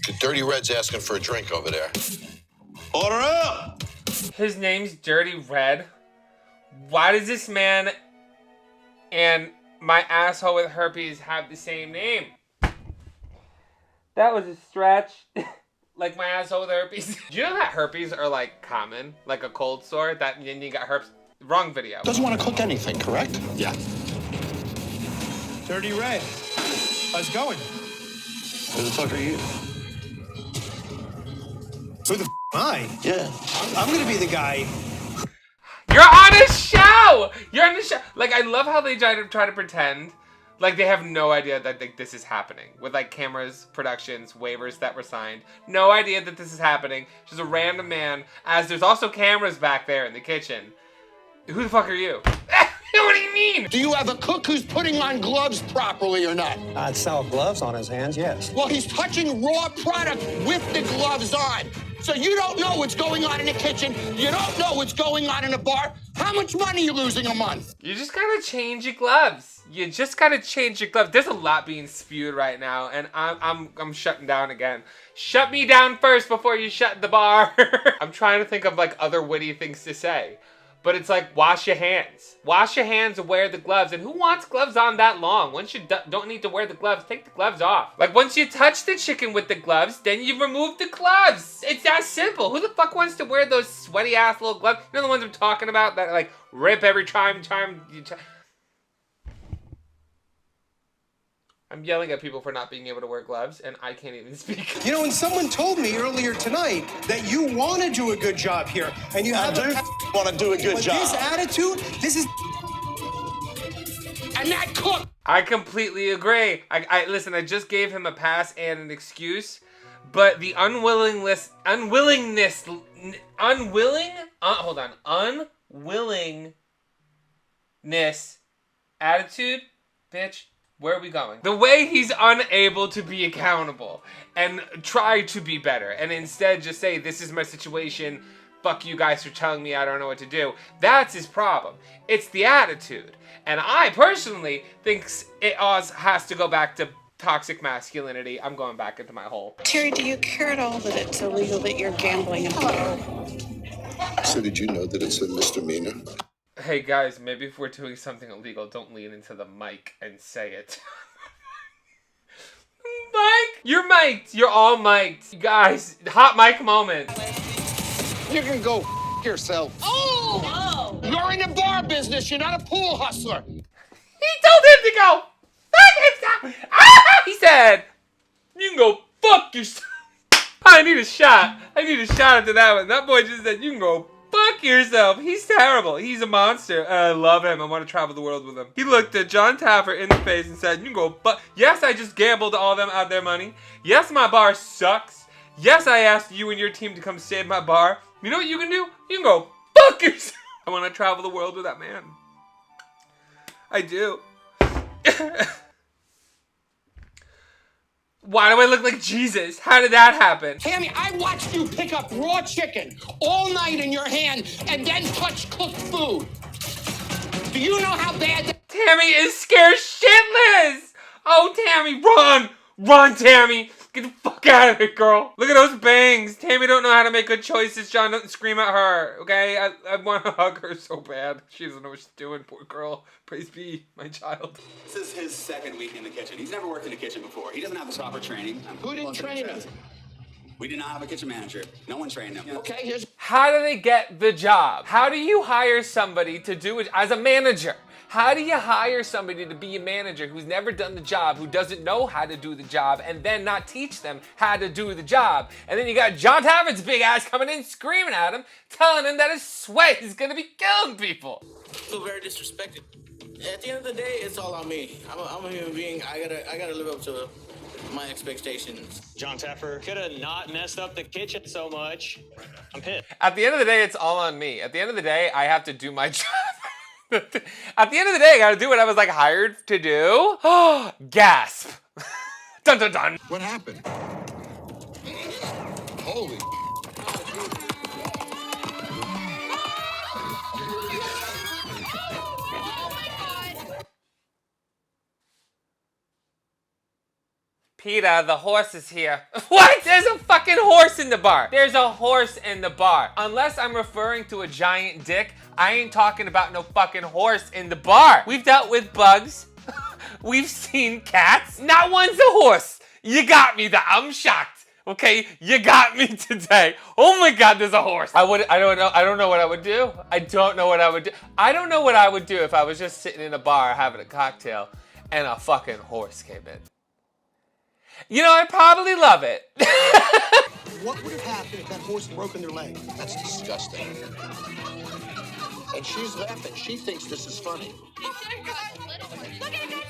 [SPEAKER 15] The Dirty Red's asking for a drink over there. Order up!
[SPEAKER 2] His name's Dirty Red. Why does this man and my asshole with herpes have the same name? That was a stretch. Like my asshole with herpes. Do you know that herpes are like common? Like a cold sore? That then you got herpes. Wrong video.
[SPEAKER 15] Doesn't want to cook anything, correct? Yeah.
[SPEAKER 20] Dirty Red. How's it going?
[SPEAKER 15] Who the fuck are you?
[SPEAKER 20] Who the am I?
[SPEAKER 15] Yeah.
[SPEAKER 20] I'm gonna be the guy.
[SPEAKER 2] You're on a show! You're on the show! Like, I love how they try to pretend like they have no idea that like, this is happening. With like cameras, productions, waivers that were signed. No idea that this is happening. Just a random man. As there's also cameras back there in the kitchen. Who the fuck are you? What do you mean?
[SPEAKER 11] Do you have a cook who's putting on gloves properly or not?
[SPEAKER 20] I'd sell gloves on his hands, yes.
[SPEAKER 11] Well, he's touching raw product with the gloves on. So you don't know what's going on in the kitchen. You don't know what's going on in the bar. How much money are you losing a month?
[SPEAKER 2] You just gotta change your gloves. You just gotta change your gloves. There's a lot being spewed right now, and I'm shutting down again. Shut me down first before you shut the bar. I'm trying to think of like other witty things to say. But it's like, wash your hands. Wash your hands and wear the gloves. And who wants gloves on that long? Once you don't need to wear the gloves, take the gloves off. Like, once you touch the chicken with the gloves, then you remove the gloves. It's that simple. Who the fuck wants to wear those sweaty-ass little gloves? You know the ones I'm talking about that, like, rip every time you I'm yelling at people for not being able to wear gloves, and I can't even speak.
[SPEAKER 20] You know, when someone told me earlier tonight that you want to do a good job here, and you have
[SPEAKER 15] want to do a good job.
[SPEAKER 20] This attitude, this is...
[SPEAKER 11] And that cook!
[SPEAKER 2] I completely agree. Listen, I just gave him a pass and an excuse, but the unwillingness attitude, bitch. Where are we going? The way he's unable to be accountable and try to be better and instead just say, this is my situation, fuck you guys for telling me I don't know what to do. That's his problem. It's the attitude. And I personally think it has to go back to toxic masculinity. I'm going back into my hole.
[SPEAKER 22] Terry, do you care at all that it's illegal that you're gambling in Florida?
[SPEAKER 15] So did you know that it's a misdemeanor?
[SPEAKER 2] Hey guys, maybe if we're doing something illegal, don't lean into the mic and say it. Mike! You're mic'd! You're all mic'd. You guys, hot mic moment.
[SPEAKER 11] You can go yourself.
[SPEAKER 10] Oh!
[SPEAKER 11] You're in the bar business. You're not a pool hustler.
[SPEAKER 2] He told him to go fuck himself! Ah! He said, you can go fuck yourself. I need a shot. I need a shot after that one. That boy just said, you can go fuck yourself. He's terrible. He's a monster. I love him. I want to travel the world with him. He looked at John Taffer in the face and said, you can go fuck. Yes, I just gambled all them out their money. Yes, my bar sucks. Yes, I asked you and your team to come save my bar. You know what you can do? You can go fuck yourself. I want to travel the world with that man. I do. Why do I look like Jesus? How did that happen?
[SPEAKER 11] Tammy, I watched you pick up raw chicken all night in your hand and then touch cooked food. Do you know how bad that...
[SPEAKER 2] Tammy is scared shitless! Oh, Tammy, run! Run, Tammy! Get the fuck out of here, girl. Look at those bangs. Tammy don't know how to make good choices. John, don't scream at her, okay? I want to hug her so bad. She doesn't know what she's doing, poor girl. Praise be, my child.
[SPEAKER 8] This is his second week in the kitchen. He's never worked in a kitchen before. He doesn't have the proper training.
[SPEAKER 11] Who didn't train him?
[SPEAKER 8] We did not have a kitchen manager. No one trained him.
[SPEAKER 11] Okay, here's...
[SPEAKER 2] How do they get the job? How do you hire somebody to do it as a manager? How do you hire somebody to be a manager who's never done the job, who doesn't know how to do the job, and then not teach them how to do the job? And then you got John Taffer's big ass coming in screaming at him, telling him that his sweat is gonna be killing people.
[SPEAKER 9] I feel very disrespected. At the end of the day, it's all on me. I'm a human being. I gotta live up to my expectations.
[SPEAKER 17] John Taffer could have not messed up the kitchen so much. I'm pissed.
[SPEAKER 2] At the end of the day, it's all on me. At the end of the day, I have to do my job. At the end of the day, I gotta do what I was like hired to do. Gasp. Dun dun dun.
[SPEAKER 15] What happened? Holy.
[SPEAKER 2] Peter, the horse is here. What? There's a fucking horse in the bar. There's a horse in the bar. Unless I'm referring to a giant dick, I ain't talking about no fucking horse in the bar. We've dealt with bugs. We've seen cats. Not one's a horse. You got me. I'm shocked. Okay, you got me today. Oh my God, there's a horse. I don't know what I would do. I don't know what I would do. I don't know what I would do if I was just sitting in a bar having a cocktail and a fucking horse came in. You know, I'd probably love it.
[SPEAKER 11] What would have happened if that horse had broken their leg? That's disgusting. And she's laughing. She thinks this is funny.
[SPEAKER 10] Look at it, got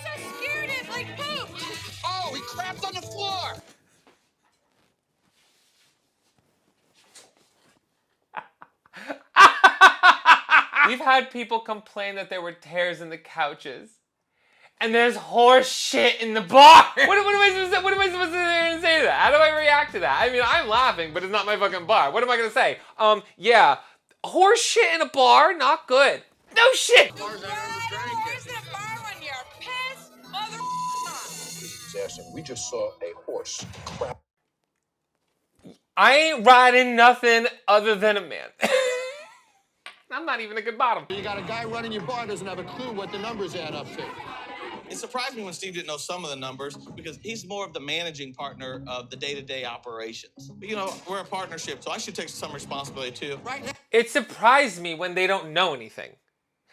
[SPEAKER 10] so scared it like pooped.
[SPEAKER 11] Oh, he crapped on the floor.
[SPEAKER 2] We've had people complain that there were tears in the couches. And there's horse shit in the bar. What am I supposed to sit there and say to that? How do I react to that? I mean, I'm laughing, but it's not my fucking bar. What am I gonna say? Yeah, horse shit in a bar, not good. No shit.
[SPEAKER 15] We just saw a horse crap.
[SPEAKER 2] I ain't riding nothing other than a man. I'm not even a good bottom.
[SPEAKER 11] You got a guy running your bar doesn't have a clue what the numbers add up to.
[SPEAKER 9] It surprised me when Steve didn't know some of the numbers because he's more of the managing partner of the day-to-day operations. But, you know, we're a partnership, so I should take some responsibility too.
[SPEAKER 11] Right now.
[SPEAKER 2] It surprised me when they don't know anything.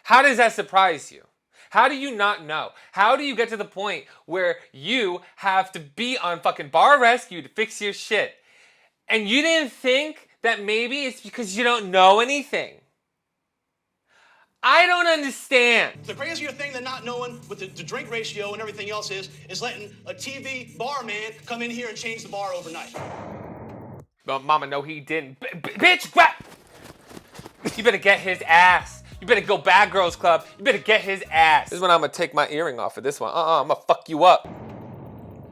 [SPEAKER 2] How does that surprise you? How do you not know? How do you get to the point where you have to be on fucking bar rescue to fix your shit? And you didn't think that maybe it's because you don't know anything? I don't understand.
[SPEAKER 20] The crazier thing than not knowing what the drink ratio and everything else is letting a TV barman come in here and change the bar overnight.
[SPEAKER 2] Well, mama, no, he didn't. Bitch, what? You better get his ass. You better go Bad Girls Club. You better get his ass. This is when I'm gonna take my earring off for this one. I'm gonna fuck you up.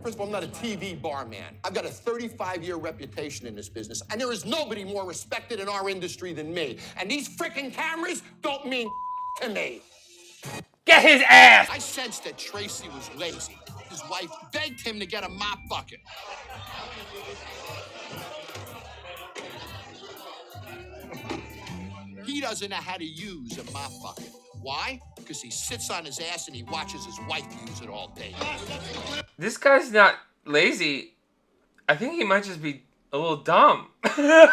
[SPEAKER 11] First of all, I'm not a TV barman. I've got a 35-year reputation in this business, and there is nobody more respected in our industry than me. And these frickin' cameras don't mean to me.
[SPEAKER 2] Get his ass!
[SPEAKER 11] I sensed that Tracy was lazy. His wife begged him to get a mop bucket. He doesn't know how to use a mop bucket. Why? Because he sits on his ass and he watches his wife use it all day.
[SPEAKER 2] This guy's not lazy. I think he might just be a little dumb.
[SPEAKER 20] There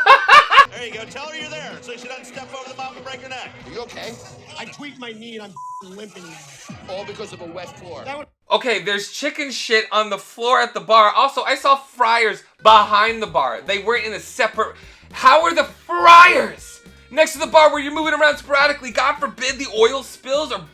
[SPEAKER 20] you go. Tell her you're there so she doesn't step over the mop and break her neck.
[SPEAKER 11] Are you okay? I tweaked my knee and I'm limping now. All because of a wet floor.
[SPEAKER 2] Okay, there's chicken shit on the floor at the bar. Also, I saw fryers behind the bar. They weren't in a separate... How are the fryers next to the bar where you're moving around sporadically? God forbid the oil spills or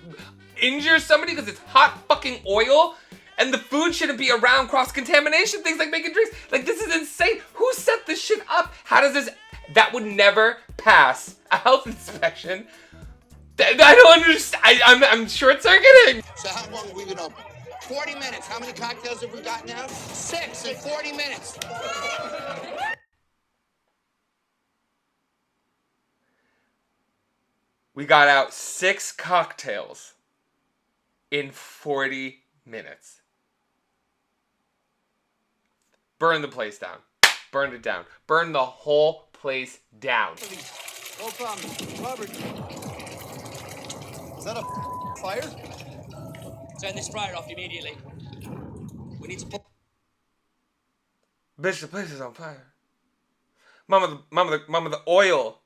[SPEAKER 2] injures somebody because it's hot fucking oil. And the food shouldn't be around cross-contamination, things like making drinks. Like, this is insane. Who set this shit up? How does this... That would never pass a health inspection. I don't understand. I'm short-circuiting.
[SPEAKER 11] So how long have we been open? 40 minutes. How many cocktails have we got now? 6 in 40 minutes.
[SPEAKER 2] We got out 6 cocktails in 40 minutes. Burn the place down. Burned it down. Burn the whole place down.
[SPEAKER 11] No problem. Robert. Is that a fire?
[SPEAKER 1] Turn this fryer off immediately. We need to pull.
[SPEAKER 2] Bitch, the place is on fire. Mama, the oil.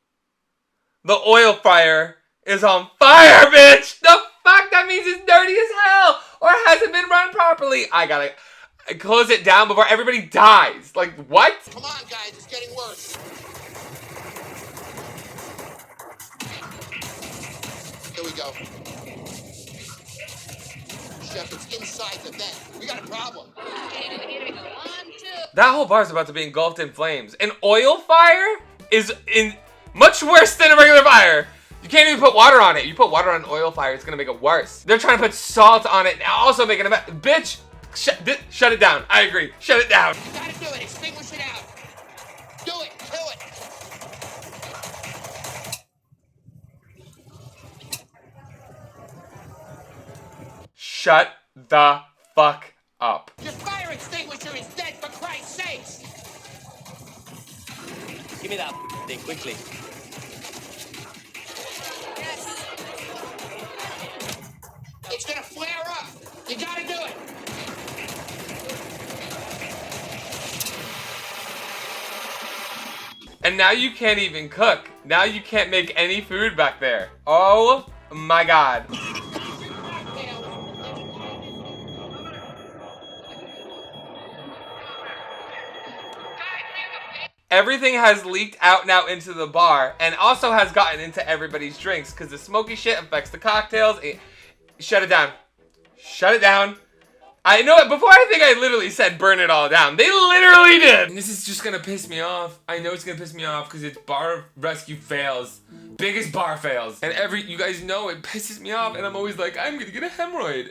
[SPEAKER 2] The oil fryer is on fire, bitch! The fuck? That means it's dirty as hell! Or hasn't been run properly. I gotta close it down before everybody dies. Like, what?
[SPEAKER 11] Come on, guys. It's getting worse. Here we go. Chef, it's inside the vent. We got a problem.
[SPEAKER 2] That whole bar is about to be engulfed in flames. An oil fire is much worse than a regular fire. You can't even put water on it. You put water on an oil fire, it's gonna make it worse. They're trying to put salt on it, also making it bitch. Shut it down. I agree. Shut it down.
[SPEAKER 11] You gotta do it. Extinguish it out. Do it. Kill it.
[SPEAKER 2] Shut the fuck up.
[SPEAKER 11] You're firing. extinguisher is dead, for Christ's sakes!
[SPEAKER 1] Give me that thing quickly.
[SPEAKER 11] Yes. It's gonna flare up. You gotta do it.
[SPEAKER 2] And now you can't even cook. Now you can't make any food back there. Oh my God. Everything has leaked out now into the bar and also has gotten into everybody's drinks because the smoky shit affects the cocktails. Shut it down. Shut it down. I know it. Before I think I literally said burn it all down. They literally did. And this is just going to piss me off. I know it's going to piss me off because it's bar rescue fails. Biggest bar fails. And you guys know it pisses me off. And I'm always like, I'm going to get a hemorrhoid.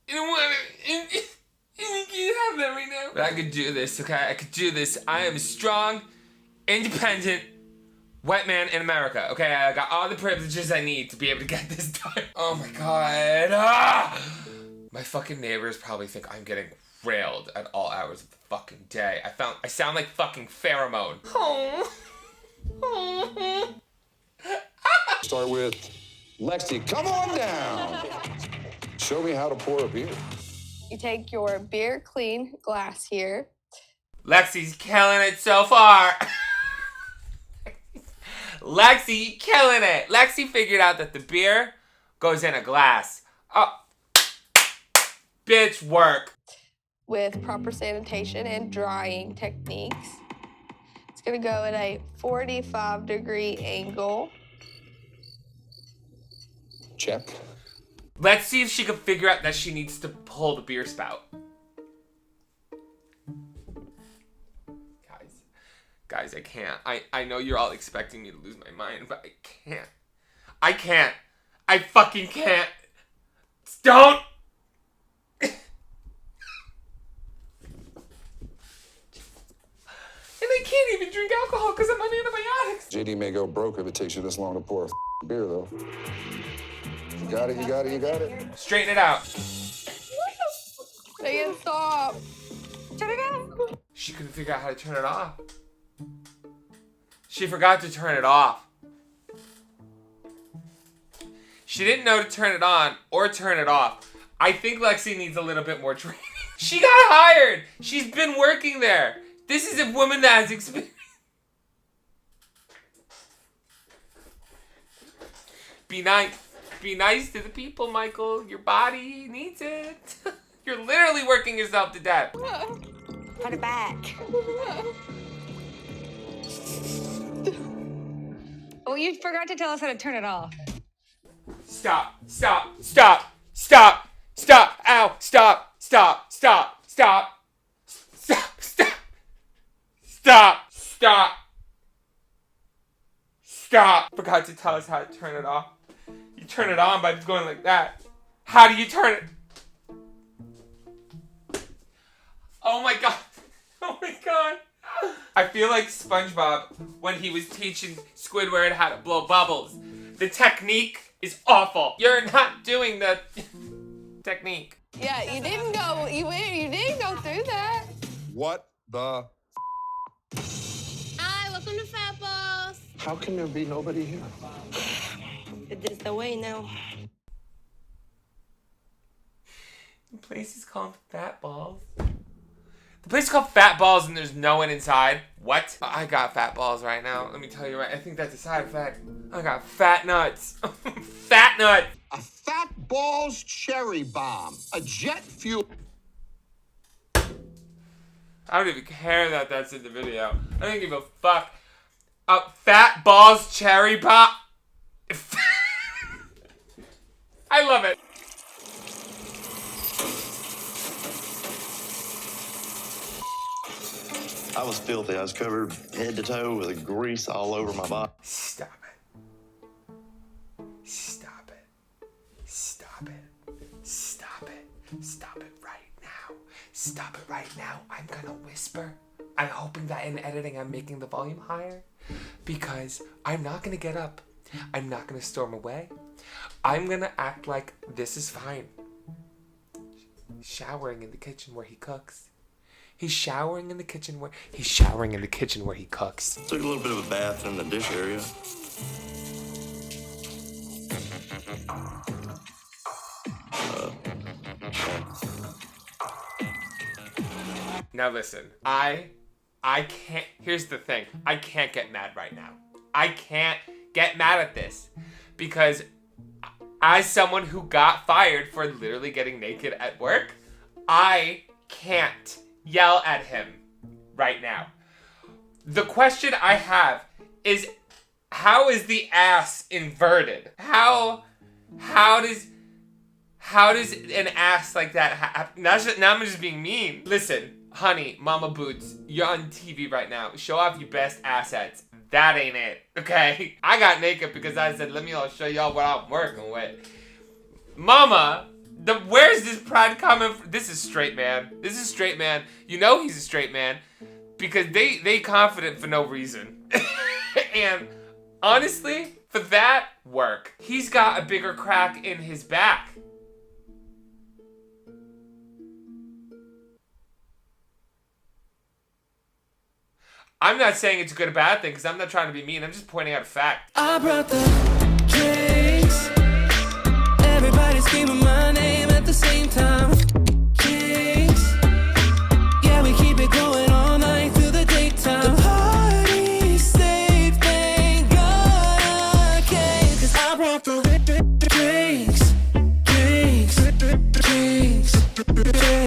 [SPEAKER 2] You know what? You can't have that right now. But I could do this, okay? I could do this. I am a strong, independent, white man in America, okay? I got all the privileges I need to be able to get this done. Oh my God. Ah! My fucking neighbors probably think I'm getting railed at all hours of the fucking day. I sound like fucking pheromone.
[SPEAKER 3] Start with Lexi. Come on down. Show me how to pour a beer.
[SPEAKER 19] You take your beer clean glass here.
[SPEAKER 2] Lexi's killing it so far. Lexi killing it. Lexi figured out that the beer goes in a glass. Oh, bitch work.
[SPEAKER 19] With proper sanitation and drying techniques. It's gonna go at a 45-degree angle.
[SPEAKER 3] Check.
[SPEAKER 2] Let's see if she can figure out that she needs to pull the beer spout. Guys, I can't. I know you're all expecting me to lose my mind, but I can't. I can't. I fucking can't. Don't! And I can't even drink alcohol because I'm on antibiotics.
[SPEAKER 3] JD may go broke if it takes you this long to pour a beer, though. You got it, you got it, you got it.
[SPEAKER 2] Straighten it out.
[SPEAKER 19] Make it stop. Turn it off.
[SPEAKER 2] She couldn't figure out how to turn it off. She forgot to turn it off. She didn't know to turn it on or turn it off. I think Lexi needs a little bit more training. She got hired. She's been working there. This is a woman that has experience. Be nice. Be nice to the people, Michael. Your body needs it. You're literally working yourself to death.
[SPEAKER 19] Put it back.
[SPEAKER 16] Oh, you forgot to tell us how to turn it off.
[SPEAKER 2] Stop. Stop. Stop. Stop. Stop. Ow. Stop. Stop. Stop. Stop. Stop. Stop. Stop. Stop. Stop. Forgot to tell us how to turn it off. You turn it on by just going like that. How do you turn it? Oh my God. Oh my God. I feel like SpongeBob when he was teaching Squidward how to blow bubbles. The technique is awful. You're not doing the technique.
[SPEAKER 19] Yeah, you didn't go. You didn't go through that.
[SPEAKER 3] What the?
[SPEAKER 19] Hi, welcome to Fat Balls.
[SPEAKER 3] How can there be nobody here?
[SPEAKER 19] This is the way now.
[SPEAKER 2] The place is called Fat Balls. The place is called Fat Balls and there's no one inside. What? I got fat balls right now. Let me tell you right. I think that's a side effect. I got fat nuts. Fat nuts.
[SPEAKER 11] A Fat Balls cherry bomb. A jet fuel.
[SPEAKER 2] I don't even care that that's in the video. I don't give a fuck. Fat Balls cherry pop. I love it.
[SPEAKER 23] I was filthy. I was covered head to toe with grease all over my body.
[SPEAKER 2] Stop it. Stop it. Stop it. Stop it. Stop it right now. Stop it right now. I'm gonna whisper. I'm hoping that in editing I'm making the volume higher because I'm not gonna get up. I'm not gonna storm away. I'm gonna act like this is fine. Showering in the kitchen where he cooks. He's showering in the kitchen where he cooks.
[SPEAKER 23] Took a little bit of a bath in the dish area.
[SPEAKER 2] Now listen, I can't, here's the thing. I can't get mad right now. I can't get mad at this because as someone who got fired for literally getting naked at work, I can't yell at him right now. The question I have is, how is the ass inverted? How does an ass like that happen? Now I'm just being mean. Listen, honey, Mama Boots, you're on TV right now. Show off your best assets. That ain't it, okay? I got naked because I said, let me show y'all what I'm working with. Mama, where's this pride coming from? This is straight man. This is straight man. You know he's a straight man because they confident for no reason. And honestly, for that work, he's got a bigger crack in his back. I'm not saying it's a good or bad thing because I'm not trying to be mean. I'm just pointing out a fact.
[SPEAKER 4] I brought the drinks. Everybody screaming my name at the same time.